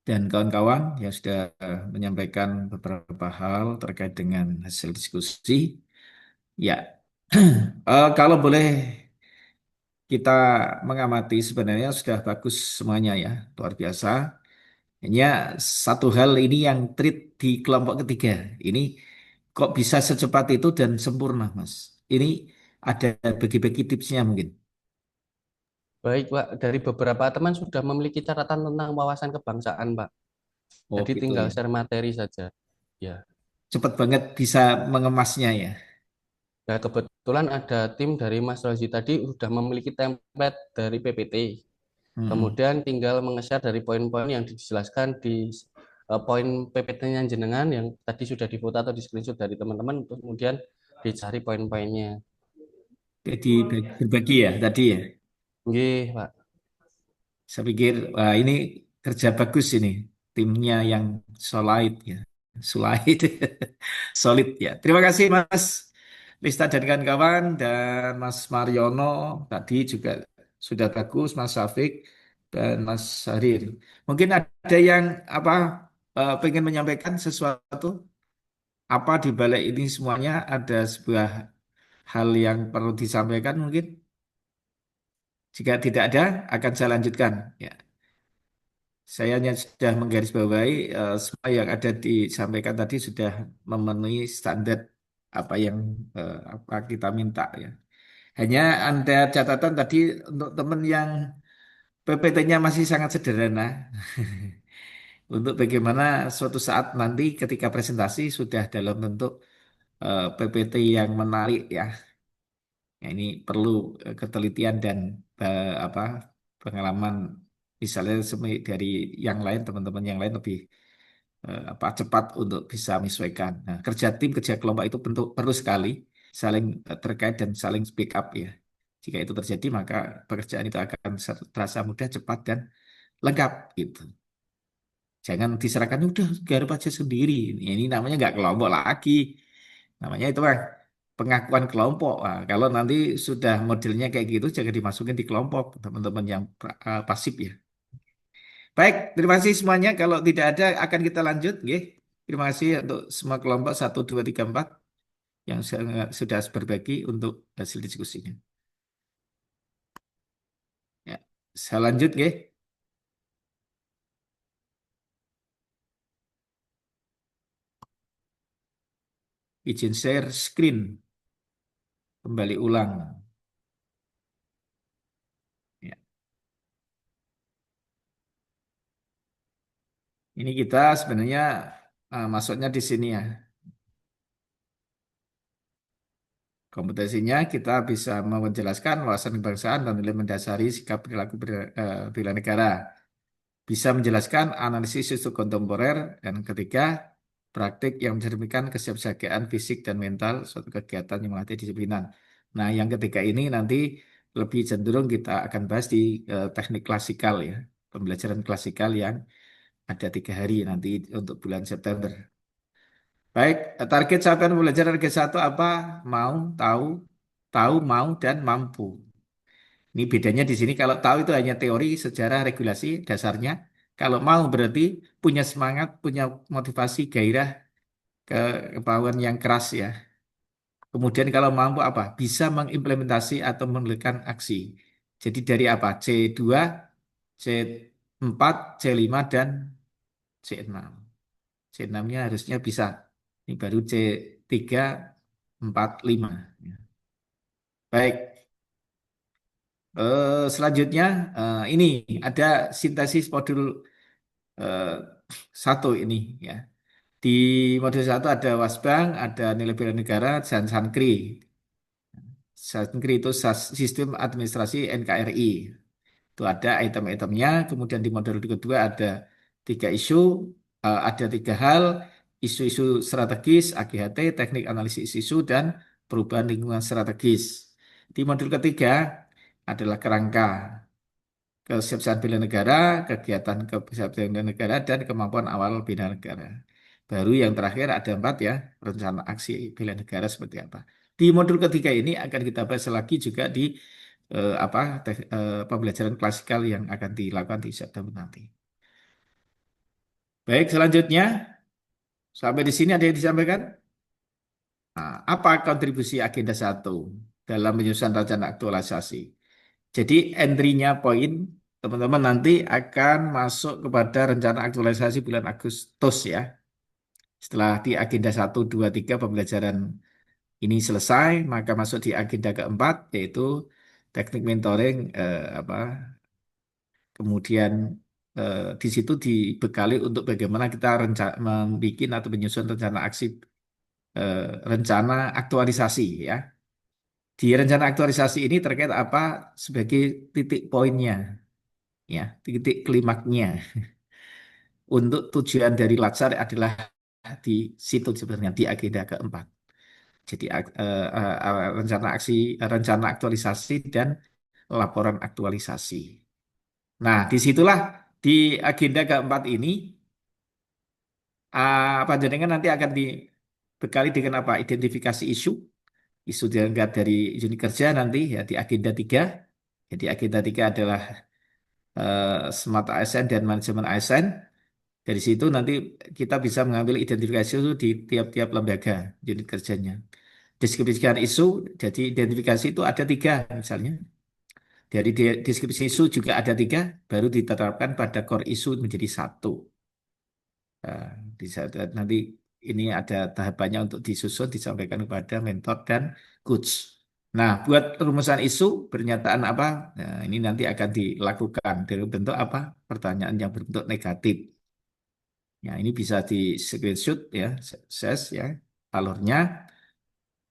dan kawan-kawan yang sudah menyampaikan beberapa hal terkait dengan hasil diskusi. Ya, kalau boleh kita mengamati sebenarnya sudah bagus semuanya ya, luar biasa. Hanya satu hal ini yang treat di kelompok ketiga. Ini kok bisa secepat itu dan sempurna, Mas? Ini ada bagi-bagi tipsnya mungkin. Baik, Pak. Dari beberapa teman sudah memiliki catatan tentang wawasan kebangsaan, Pak. Oh, Jadi gitu tinggal ya. share materi saja. Ya. Cepat banget bisa mengemasnya ya. Nah, kebetulan ada tim dari Mas Rozi tadi sudah memiliki template dari PPT. Kemudian tinggal nge-share dari poin-poin yang dijelaskan di poin PPT-nya jenengan yang tadi sudah difoto atau di screenshot dari teman-teman, kemudian dicari poin-poinnya. Jadi berbagi ya tadi ya. Oke, Pak. Saya pikir wah, ini kerja bagus ini timnya yang solid ya, solid, solid ya. Terima kasih Mas Lista dan kawan-kawan dan Mas Mariono tadi juga sudah bagus, Mas Safik dan Mas Harir. Mungkin ada yang pengen menyampaikan sesuatu apa di balik ini semuanya ada sebuah hal yang perlu disampaikan mungkin. Jika tidak ada, akan saya lanjutkan. Ya. Saya hanya sudah menggarisbawahi semua yang ada disampaikan tadi sudah memenuhi standar apa yang apa kita minta ya. Hanya ada catatan tadi untuk teman yang PPT-nya masih sangat sederhana. Untuk bagaimana suatu saat nanti ketika presentasi sudah dalam bentuk PPT yang menarik ya. Ya, ini perlu ketelitian dan apa pengalaman misalnya dari yang lain teman-teman yang lain lebih cepat untuk bisa menyesuaikan. Nah, kerja tim, kerja kelompok itu perlu sekali saling terkait dan saling speak up ya. Jika itu terjadi maka pekerjaan itu akan terasa mudah, cepat dan lengkap gitu. Jangan diserahkan udah garap aja sendiri. Ini namanya nggak kelompok lagi. Namanya itu kan pengakuan kelompok. Nah, kalau nanti sudah modelnya kayak gitu jangan dimasukin di kelompok teman-teman yang pasif ya. Baik, terima kasih semuanya. Kalau tidak ada akan kita lanjut, nggih. Terima kasih untuk semua kelompok 1, 2, 3, 4 yang sudah berbagi untuk hasil diskusinya. Ya, saya lanjut, nggih. Izin share screen. Kembali ulang. Ya. Ini kita sebenarnya masuknya di sini ya. Kompetensinya kita bisa menjelaskan wawasan kebangsaan dan nilai mendasari sikap perilaku bela negara. Bisa menjelaskan analisis isu kontemporer. Dan ketiga, praktik yang mencerminkan kesiapsiagaan fisik dan mental suatu kegiatan yang melatih disiplinan. Nah, yang ketiga ini nanti lebih cenderung kita akan bahas di teknik klasikal ya, pembelajaran klasikal yang ada 3 hari nanti untuk bulan September. Baik, target capaian pembelajaran G1 apa? Mau, tahu, tahu, mau, dan mampu. Ini bedanya di sini kalau tahu itu hanya teori, sejarah, regulasi dasarnya. Kalau mau berarti punya semangat, punya motivasi, gairah, kemauan yang keras ya. Kemudian kalau mampu apa? Bisa mengimplementasi atau menelurkan aksi. Jadi dari apa? C2, C4, C5, dan C6. C6-nya harusnya bisa. Ini baru C3, 4, 5. Baik. Selanjutnya ini ada sintesis modul eh, 1 ini ya. Di modul 1 ada Wasbang, ada nilai bela negara, dan Sankri. Sankri itu sistem administrasi NKRI. Itu ada item-itemnya. Kemudian di modul kedua ada 3 isu, ada 3 hal, isu-isu strategis, AGHT, teknik analisis isu, dan perubahan lingkungan strategis. Di modul ketiga adalah kerangka kesiapsiagaan bela negara, kegiatan kesiapsiagaan bela negara, dan kemampuan awal bela negara. Baru yang terakhir ada 4 ya, rencana aksi bela negara seperti apa. Di modul ketiga ini akan kita bahas lagi juga di pembelajaran klasikal yang akan dilakukan di September nanti. Baik, selanjutnya sampai di sini ada yang disampaikan? Nah, apa kontribusi agenda 1 dalam menyusun rencana aktualisasi? Jadi entry-nya poin teman-teman nanti akan masuk kepada rencana aktualisasi bulan Agustus ya. Setelah di agenda 1, 2, 3 pembelajaran ini selesai, maka masuk di agenda keempat yaitu teknik mentoring kemudian di situ dibekali untuk bagaimana kita membuat atau menyusun rencana aksi rencana aktualisasi ya. Di rencana aktualisasi ini terkait apa sebagai titik poinnya ya, titik klimaknya. Untuk tujuan dari Latsar adalah di situ sebenarnya di agenda keempat. Jadi rencana aksi, rencana aktualisasi dan laporan aktualisasi. Nah, disitulah di agenda keempat ini panjenengan nanti akan dibekali dengan apa? Identifikasi isu diangkat dari unit kerja nanti ya di agenda 3. Jadi agenda 3 adalah smart ASN dan manajemen ASN. Dari situ nanti kita bisa mengambil identifikasi itu di tiap-tiap lembaga unit kerjanya. Deskripsikan isu, jadi identifikasi itu ada 3 misalnya. Dari deskripsi isu juga ada 3, baru diterapkan pada core isu menjadi 1. Nanti ini ada tahapannya untuk disusun, disampaikan kepada mentor dan coach. Nah, buat rumusan isu, pernyataan apa? Nah, ini nanti akan dilakukan dari bentuk apa? Pertanyaan yang berbentuk negatif. Ya, ini bisa di screenshot ya, ses ya, alurnya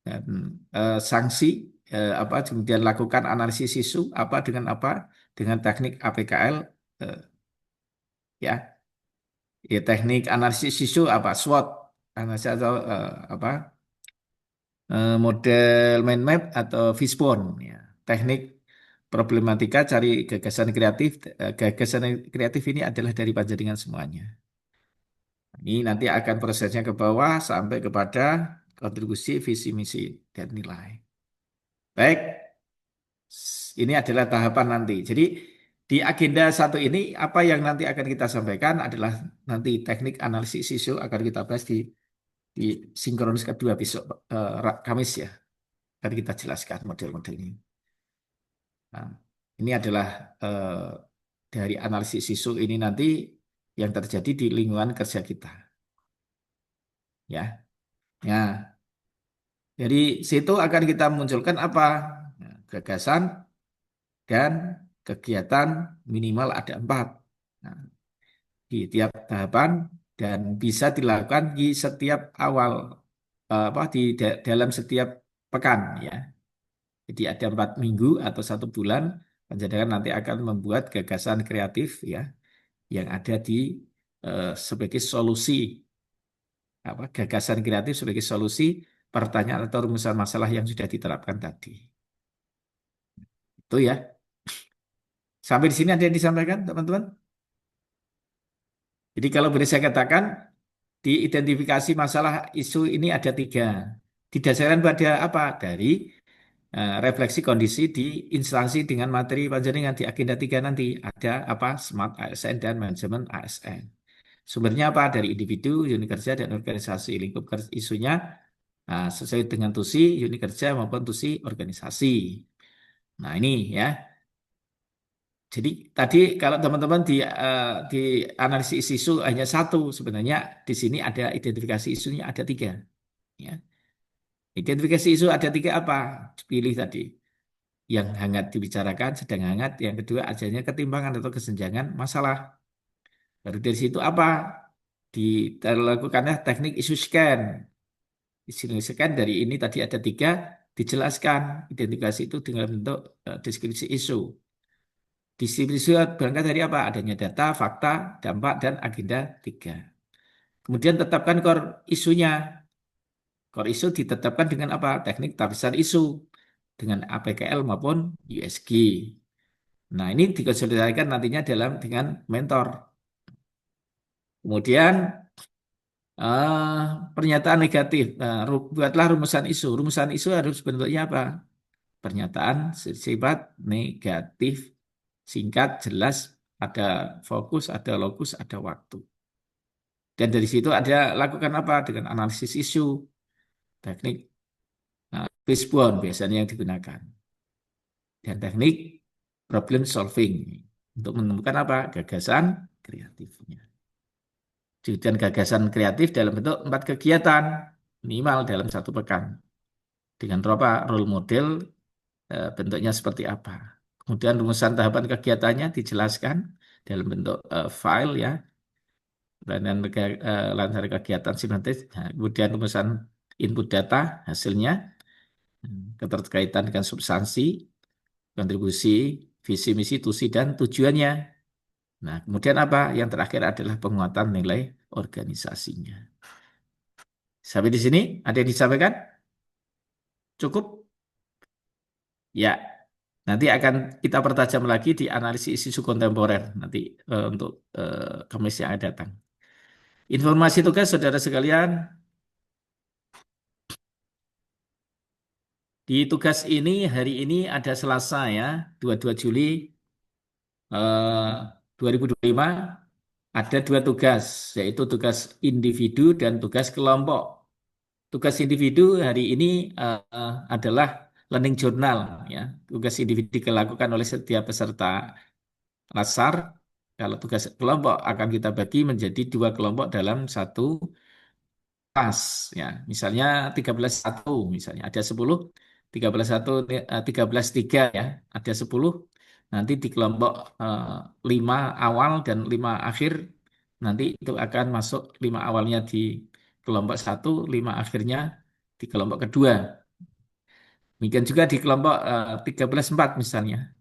dan sanksi apa kemudian lakukan analisis isu apa dengan teknik APKL ya. Ya teknik analisis isu apa SWOT analisis atau model mind map atau fishbone ya. Teknik problematika cari gagasan kreatif. Gagasan kreatif ini adalah dari panjenengan semuanya. Ini nanti akan prosesnya ke bawah sampai kepada kontribusi visi misi dan nilai. Baik, ini adalah tahapan nanti. Jadi di agenda 1 ini apa yang nanti akan kita sampaikan adalah nanti teknik analisis isu akan kita bahas di sinkronis kedua besok Kamis ya. Akan kita jelaskan model-modelnya. Nah, ini adalah dari analisis isu ini nanti yang terjadi di lingkungan kerja kita. Ya. Nah, dari situ akan kita munculkan apa? Nah, gagasan dan kegiatan minimal ada 4. Nah, di tiap tahapan dan bisa dilakukan di setiap awal di dalam setiap pekan ya. Jadi ada 4 minggu atau 1 bulan, panjenengan nanti akan membuat gagasan kreatif ya, yang ada di sebagai solusi gagasan kreatif sebagai solusi pertanyaan atau rumusan masalah yang sudah diterapkan tadi. Itu ya. Sampai di sini ada yang disampaikan, teman-teman? Jadi kalau boleh saya katakan, diidentifikasi masalah isu ini ada 3. Didasarkan pada apa? Dari refleksi kondisi di instansi dengan materi panjenengan di agenda 3 nanti. Ada apa? Smart ASN dan manajemen ASN. Sumbernya apa? Dari individu, unit kerja, dan organisasi. Lingkup isunya sesuai dengan TUSI, unit kerja maupun TUSI organisasi. Nah ini ya. Jadi tadi kalau teman-teman di analisis isu hanya 1, sebenarnya di sini ada identifikasi isunya ada 3. Ya. Identifikasi isu ada 3 apa? Pilih tadi. Yang hangat dibicarakan, sedang hangat. Yang kedua adanya ketimpangan atau kesenjangan masalah. Baru dari situ apa? Dilakukannya teknik isu scan. Isu scan dari ini tadi ada 3, dijelaskan. Identifikasi itu dengan bentuk deskripsi isu. Deskripsi berangkat dari apa? Adanya data, fakta, dampak, dan agenda 3. Kemudian tetapkan core isunya. Core isu ditetapkan dengan apa? Teknik tapisan isu. Dengan APKL maupun USG. Nah, ini dikonsolidasikan nantinya dengan mentor. Kemudian pernyataan negatif. Nah, buatlah rumusan isu. Rumusan isu harus bentuknya apa? Pernyataan sifat negatif, singkat, jelas, ada fokus, ada lokus, ada waktu. Dan dari situ ada lakukan apa? Dengan analisis isu, teknik Fishbone biasanya yang digunakan. Dan teknik problem solving untuk menemukan apa? Gagasan kreatifnya. Dan gagasan kreatif dalam bentuk 4 kegiatan minimal dalam 1 pekan. Dengan apa? Role model bentuknya seperti apa. Kemudian rumusan tahapan kegiatannya dijelaskan dalam bentuk file ya. Dan lancar kegiatan sintetis. Nah, kemudian rumusan input data hasilnya, keterkaitan dengan substansi, kontribusi, visi misi, tusi, dan tujuannya. Nah, kemudian apa? Yang terakhir adalah penguatan nilai organisasinya. Sampai di sini ada yang disampaikan? Cukup? Ya. Nanti akan kita pertajam lagi di analisis isu kontemporer nanti untuk Kamis yang akan datang. Informasi tugas saudara sekalian, di tugas ini hari ini ada Selasa ya, 22 Juli 2025 ada 2 tugas, yaitu tugas individu dan tugas kelompok. Tugas individu hari ini adalah learning journal ya. Tugas individu dilakukan oleh setiap peserta Lasar. Kalau tugas kelompok akan kita bagi menjadi 2 kelompok dalam 1 kelas ya. Misalnya 13-1 misalnya ada 10, 13-1 13-3 ya. Ada 10. Nanti di kelompok 5 awal dan 5 akhir nanti itu akan masuk 5 awalnya di kelompok 1, 5 akhirnya di kelompok kedua. Demikian juga di kelompok 13-4 misalnya.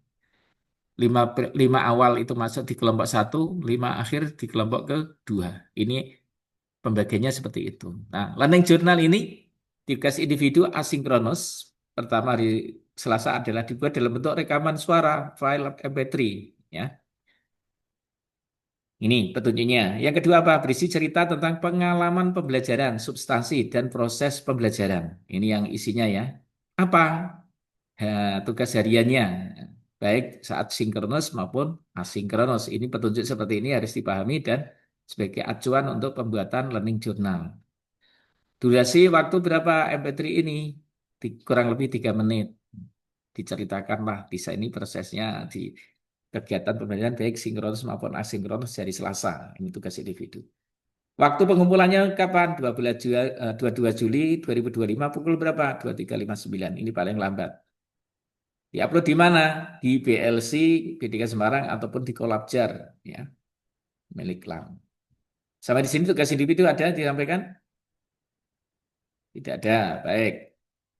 5 awal itu masuk di kelompok 1, 5 akhir di kelompok kedua. Ini pembagiannya seperti itu. Nah, learning journal ini tugas individu asinkronus. Pertama hari Selasa adalah dibuat dalam bentuk rekaman suara, file MP3. Ya. Ini petunjuknya. Yang kedua apa? Berisi cerita tentang pengalaman pembelajaran, substansi, dan proses pembelajaran. Ini yang isinya ya. Apa? Tugas hariannya. Baik saat sinkronus maupun asinkronus. Ini petunjuk seperti ini harus dipahami dan sebagai acuan untuk pembuatan learning journal. Durasi waktu berapa MP3 ini? Kurang lebih 3 menit. Diceritakanlah bisa ini prosesnya di kegiatan pembelajaran baik sinkronus maupun asinkronus dari Selasa. Ini tugas individu. Waktu pengumpulannya kapan? 22 Juli 2025 pukul berapa? 23.59. Ini paling lambat. Diupload di mana? Di BLC, BDK Semarang, ataupun di Kolabjar. Ya. Milik LAM. Sampai di sini tugas individu ada disampaikan? Tidak ada. Baik.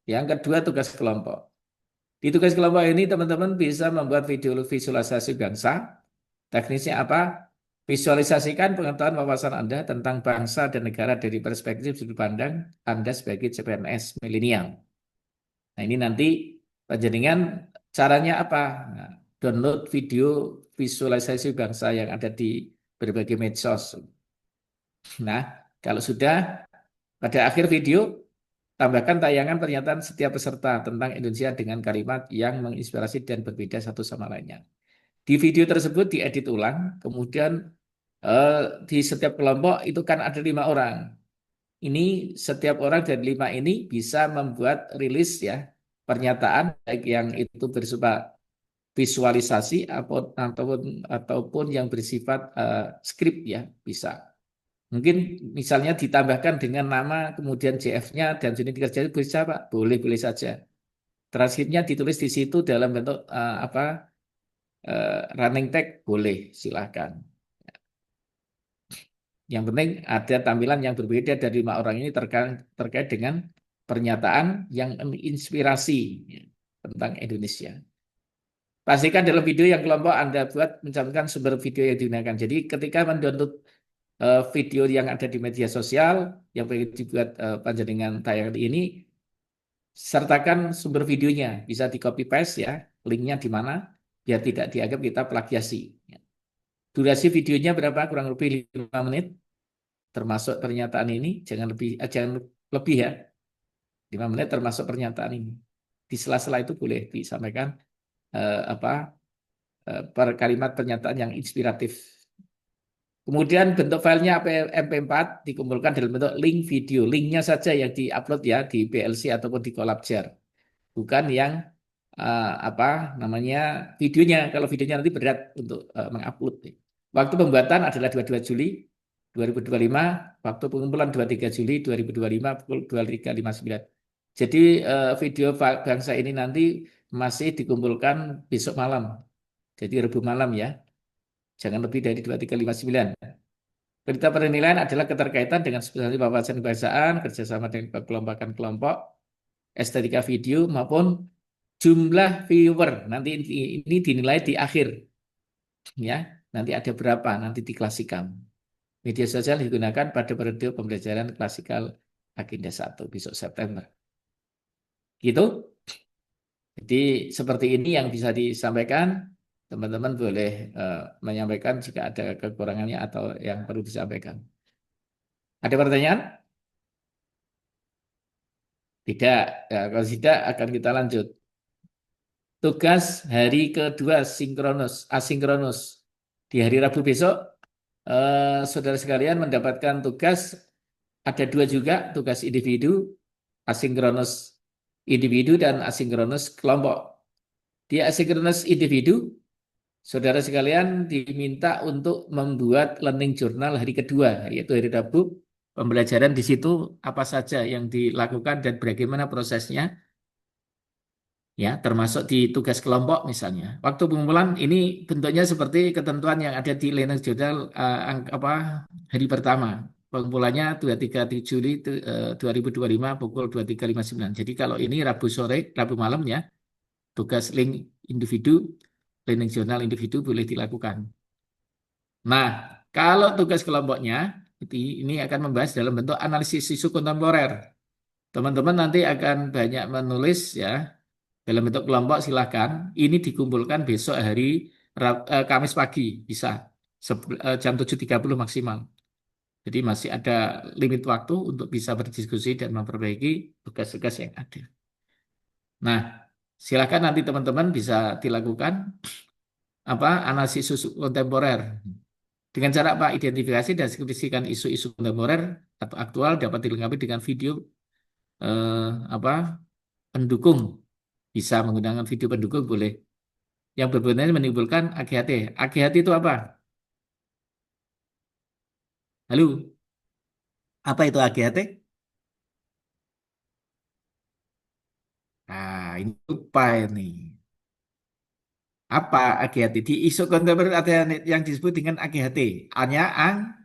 Yang kedua, tugas kelompok. Di tugas kelompok ini teman-teman bisa membuat video visualisasi bangsa. Teknisnya apa? Visualisasikan pengetahuan wawasan Anda tentang bangsa dan negara dari perspektif sudut pandang Anda sebagai CPNS milenial. Nah, ini nanti panjenengan caranya apa? Nah, download video visualisasi bangsa yang ada di berbagai medsos. Nah, kalau sudah, pada akhir video tambahkan tayangan pernyataan setiap peserta tentang Indonesia dengan kalimat yang menginspirasi dan berbeda satu sama lainnya. Di video tersebut diedit ulang, kemudian di setiap kelompok itu kan ada 5 orang. Ini setiap orang dari 5 ini bisa membuat rilis ya pernyataan baik yang itu bersifat visualisasi ataupun yang bersifat skrip ya bisa. Mungkin misalnya ditambahkan dengan nama kemudian JF-nya dan jenis kerja bisa Pak, boleh saja. Transkripnya ditulis di situ dalam bentuk running tag boleh silahkan. Yang penting ada tampilan yang berbeda dari 5 orang ini terkait dengan pernyataan yang menginspirasi ya, tentang Indonesia. Pastikan dalam video yang kelompok Anda buat mencantumkan sumber video yang digunakan. Jadi ketika mendownload video yang ada di media sosial yang pengen dibuat panjenengan tayangan ini, sertakan sumber videonya, bisa di copy paste ya, linknya di mana, biar tidak dianggap kita plagiasi. Durasi videonya berapa? Kurang lebih 5 menit, termasuk pernyataan ini, jangan lebih ya, 5 menit termasuk pernyataan ini. Di sela-sela itu boleh disampaikan per kalimat pernyataan yang inspiratif. Kemudian bentuk filenya MP4 dikumpulkan dalam bentuk link video. Linknya saja yang diupload ya di PLC ataupun di Collabjar. Bukan yang videonya. Kalau videonya nanti berat untuk mengupload. Waktu pembuatan adalah 22 Juli 2025. Waktu pengumpulan 23 Juli 2025 pukul 23.59. Jadi video bangsa ini nanti masih dikumpulkan besok malam. Jadi Rabu malam ya. Jangan lebih dari 23.59. Perintah penilaian adalah keterkaitan dengan spesialisasi wawasan kebangsaan, kerjasama dengan kelompokan kelompok, estetika video, maupun jumlah viewer. Nanti ini dinilai di akhir. Ya, nanti ada berapa, nanti diklasikan. Media sosial digunakan pada periode pembelajaran klasikal agenda 1, besok September. Gitu. Jadi seperti ini yang bisa disampaikan. Teman-teman boleh menyampaikan jika ada kekurangannya atau yang perlu disampaikan. Ada pertanyaan? Tidak. Ya, kalau tidak akan kita lanjut. Tugas hari kedua asinkronus. Di hari Rabu besok, saudara sekalian mendapatkan tugas, ada 2 juga, tugas individu, asinkronus individu dan asinkronus kelompok. Di asinkronus individu, saudara sekalian diminta untuk membuat learning journal hari kedua, yaitu hari Rabu. Pembelajaran di situ apa saja yang dilakukan dan bagaimana prosesnya, ya, termasuk di tugas kelompok misalnya. Waktu pengumpulan ini bentuknya seperti ketentuan yang ada di learning journal hari pertama. Pengumpulannya 23 Juli 2025 pukul 23.59. Jadi kalau ini Rabu sore, Rabu malam ya, tugas link individu. Learning journal individu boleh dilakukan. Nah, kalau tugas kelompoknya ini akan membahas dalam bentuk analisis isu kontemporer. Teman-teman nanti akan banyak menulis ya dalam bentuk kelompok, silahkan. Ini dikumpulkan besok hari Kamis pagi bisa jam 7.30 maksimal. Jadi masih ada limit waktu untuk bisa berdiskusi dan memperbaiki tugas-tugas yang ada. Nah, silakan nanti teman-teman bisa dilakukan analisis isu kontemporer. Dengan cara identifikasi dan deskripsikan isu-isu kontemporer atau aktual dapat dilengkapi dengan video pendukung. Bisa menggunakan video pendukung boleh. Yang berpotensi menimbulkan AGHT. AGHT itu apa? Halo? Apa itu AGHT? Nah, ini lupa ini. Apa AGHT? Di isu kontemporer ada yang disebut dengan AGHT. Ancaman.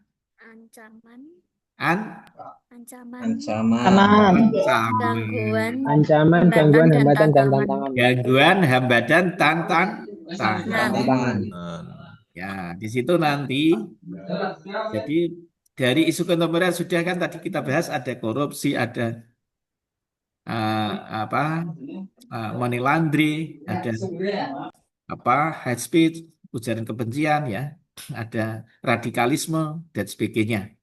Ancaman, Ancaman. gangguan, Ancaman, hambatan, gangguan, dan hambatan, dan tantangan. tantangan. Gangguan, hambatan, tantangan. Tantangan. Ya, di situ nanti, jadi dari isu kontemporer sudah kan tadi kita bahas ada korupsi, ada apa money laundering, ada apa hate speech, ujaran kebencian ya, ada radikalisme dan sebagainya.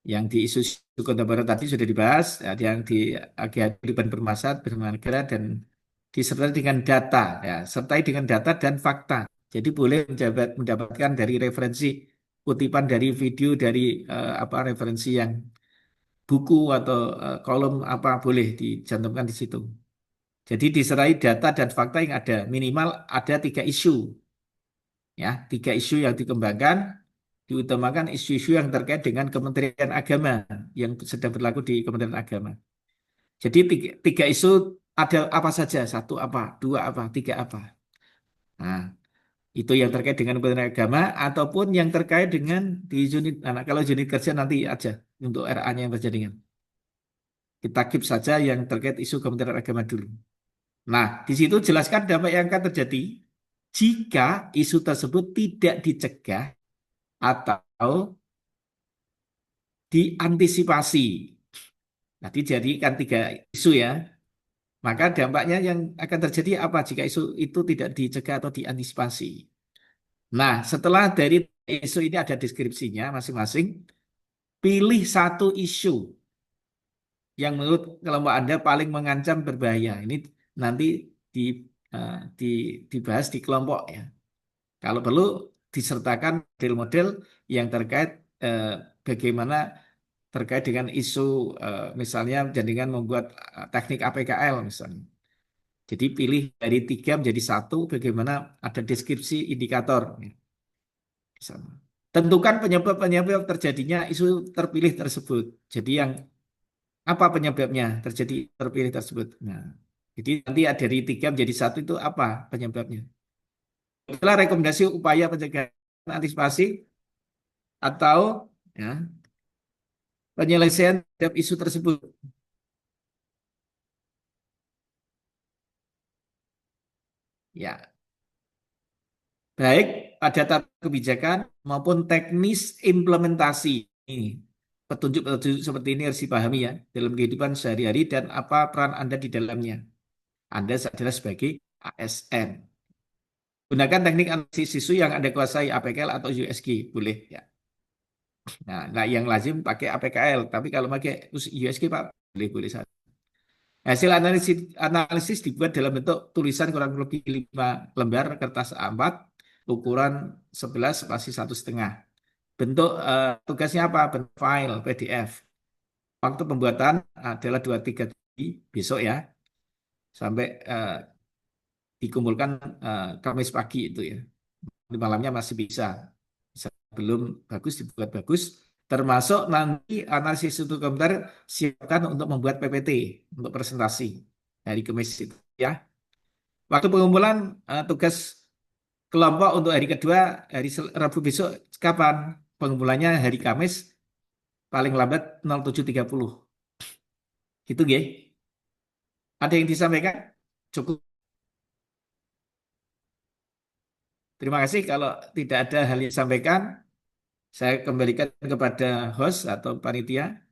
Yang di isu kontemporer tadi sudah dibahas, ada yang di kehidupan bermasyarakat, bernegara dan disertai dengan data, ya, sertai dengan data dan fakta. Jadi boleh mendapatkan dari referensi kutipan dari video dari apa referensi yang buku atau kolom apa boleh dicantumkan di situ. Jadi disertai data dan fakta yang ada minimal ada 3 isu, ya 3 isu yang dikembangkan, diutamakan isu-isu yang terkait dengan Kementerian Agama yang sedang berlaku di Kementerian Agama. Jadi tiga isu ada apa saja, 1 apa, 2 apa, 3 apa. Nah, itu yang terkait dengan Kementerian Agama ataupun yang terkait dengan di unit. Nah, kalau unit kerja nanti aja untuk RA-nya yang berjaringan. Kita keep saja yang terkait isu Kementerian Agama dulu. Nah, di situ jelaskan dampak yang akan terjadi jika isu tersebut tidak dicegah atau diantisipasi. Nah, dijadikan 3 isu ya. Maka dampaknya yang akan terjadi apa jika isu itu tidak dicegah atau diantisipasi. Nah, setelah dari isu ini ada deskripsinya masing-masing, pilih 1 isu yang menurut kelompok Anda paling mengancam berbahaya. Ini nanti di, dibahas di kelompok ya. Kalau perlu disertakan model-model yang terkait bagaimana terkait dengan isu misalnya dengan membuat teknik APKL misalnya. Jadi pilih dari 3 menjadi 1 bagaimana ada deskripsi indikator. Tentukan penyebab-penyebab terjadinya isu terpilih tersebut. Jadi yang apa penyebabnya terjadi terpilih tersebut. Nah, jadi nanti ada dari 3 menjadi 1 itu apa penyebabnya. Setelah rekomendasi upaya pencegahan antisipasi atau ya, penyelesaian terhadap isu tersebut. Ya, baik pada tata kebijakan maupun teknis implementasi. Ini petunjuk-petunjuk seperti ini harus dipahami ya dalam kehidupan sehari-hari dan apa peran Anda di dalamnya. Anda adalah sebagai ASN. Gunakan teknik analisis isu yang Anda kuasai APKL atau USG, boleh ya. Nah, yang lazim pakai APKL, tapi kalau pakai USG Pak, boleh saja. Hasil analisis dibuat dalam bentuk tulisan kurang lebih 5 lembar kertas A4, ukuran 11 spasi 1,5. Bentuk tugasnya apa? Bentuk file PDF. Waktu pembuatan adalah 2-3 hari besok ya, sampai dikumpulkan Kamis pagi itu ya. Di malamnya masih bisa. Belum bagus dibuat bagus. Termasuk nanti analisis itu komputer siapkan untuk membuat PPT untuk presentasi hari Kamis itu ya. Waktu pengumpulan tugas kelompok untuk hari kedua hari Rabu besok kapan? Pengumpulannya hari Kamis paling lambat 07.30. Gitu ya. Ada yang disampaikan? Cukup. Terima kasih. Kalau tidak ada hal yang disampaikan, saya kembalikan kepada host atau panitia.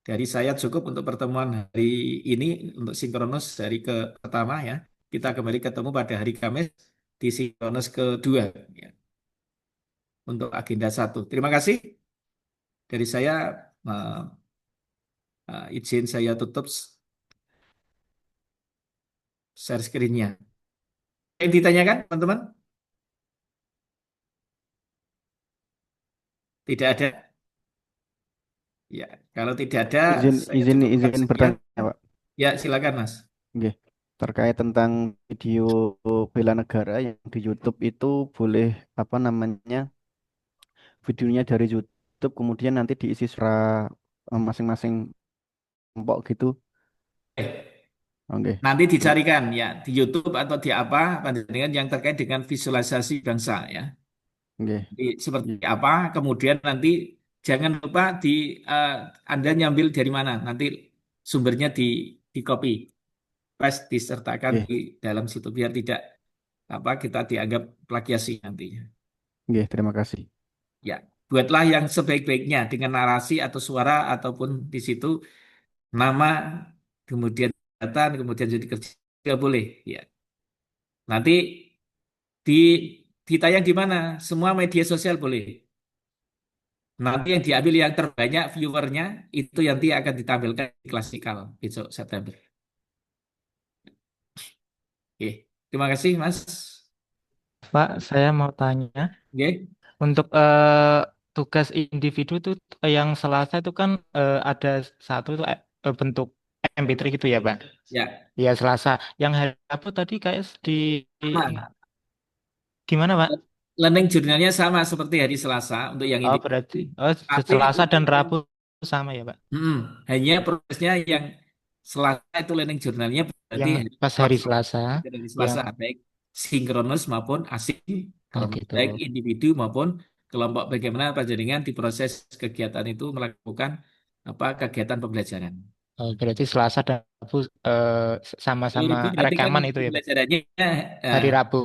Dari saya cukup untuk pertemuan hari ini untuk sinkronus hari pertama ya. Kita kembali ketemu pada hari Kamis di sinkronus kedua ya. Untuk agenda 1. Terima kasih. Dari saya izin saya tutup share screen-nya. Yang ditanyakan teman-teman? Tidak ada. Ya, kalau tidak ada, saya cukupkan izin sekian. bertanya, Pak. Ya, silakan Mas. Oke. Terkait tentang video bela negara yang di YouTube itu boleh apa namanya videonya dari YouTube kemudian nanti diisi secara masing-masing kelompok gitu. Oke. Nanti dicarikan ya di YouTube atau di apa dengan yang terkait dengan visualisasi bangsa ya. Oke. Jadi seperti apa, kemudian nanti jangan lupa Anda nyambil dari mana. Nanti sumbernya di copy, paste, disertakan Oke, di dalam situ biar tidak kita dianggap plagiasi nantinya. oke, terima kasih. Ya, buatlah yang sebaik-baiknya dengan narasi atau suara ataupun di situ nama, kemudian jabatan, kemudian jadi kerja boleh. Ya, nanti di ditayang di mana? Semua media sosial boleh. Nanti yang diambil yang terbanyak viewernya itu nanti akan ditampilkan di klasikal besok September. Oke, terima kasih Mas. Pak, saya mau tanya. Oke, Untuk tugas individu tuh yang Selasa itu kan ada satu tuh bentuk MP3 gitu ya, Pak? ya. Ya, Selasa. Yang hari Rabu tadi kayak Sama. gimana, Pak? Learning jurnalnya sama seperti hari Selasa untuk yang Oh, ini. berarti Tapi Selasa dan untuk Rabu sama ya, Pak? hanya prosesnya yang Selasa itu learning jurnalnya berarti Yang pas hari Selasa, dari Selasa yang baik sinkronus maupun asinkronus, gitu. baik individu maupun kelompok, bagaimana panjenengan di proses kegiatan itu melakukan kegiatan pembelajaran. Oh, berarti Selasa dan Rabu Kalau sama-sama Rabu berarti kan rekaman itu ya, Pak? pembelajarannya Hari Rabu.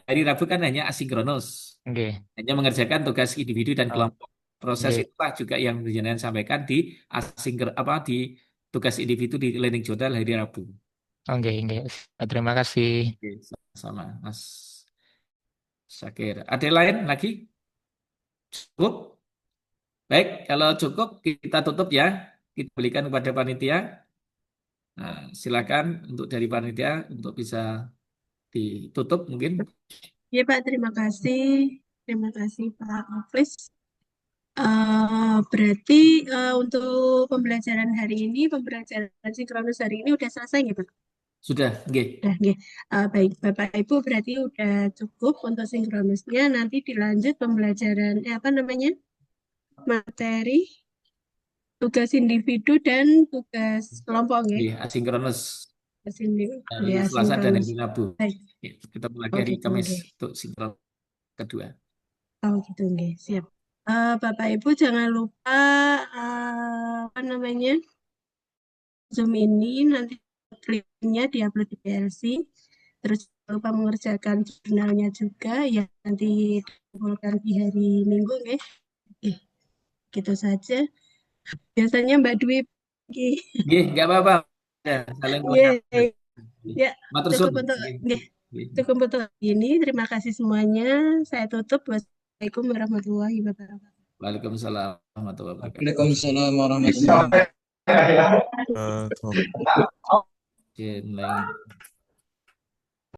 hari Rabu kan hanya asinkronus, Oke. hanya mengerjakan tugas individu dan Oh, kelompok. Proses oke. itulah juga yang panjenengan sampaikan di di tugas individu di learning journal hari Rabu. Oke. Terima kasih. Oke, sama Mas Syakir. Ada lain lagi? Cukup? Baik, kalau cukup kita tutup ya. Kita berikan kepada panitia. Nah, silakan untuk dari panitia untuk bisa ditutup mungkin. Ya Pak, terima kasih. Terima kasih Pak Hafiz. Berarti untuk pembelajaran hari ini, pembelajaran sinkronus hari ini udah selesai ya Pak? Sudah, nggih. Udah, nggih. Baik, Bapak Ibu berarti udah cukup untuk sinkronusnya. Nanti dilanjut pembelajaran materi tugas individu dan tugas kelompok nggih. Nggih, asinkronus. Hari Ya, Selasa dan hari sinkronus. Rabu. Baik. Ya, kita mulai Oh hari gitu, Kamis nggih. untuk sinkron kedua. Oh gitu, nggih. Siap. Bapak Ibu jangan lupa Zoom ini nanti klipnya diupload di PLC. Terus jangan lupa mengerjakan jurnalnya juga yang nanti dikumpulkan di hari Minggu, nggih. Oke, gitu saja. Biasanya Mbak Dwi pergi. Nggih, nggak apa-apa. Ya, saling Nggih. mengatur. Ya, Matur cukup suwun. untuk Nggih. cukup untuk ini. Terima kasih semuanya. Saya tutup. Wassalamualaikum warahmatullahi wabarakatuh. Waalaikumsalam warahmatullahi wabarakatuh. Waalaikumsalam warahmatullahi wabarakatuh. Lain.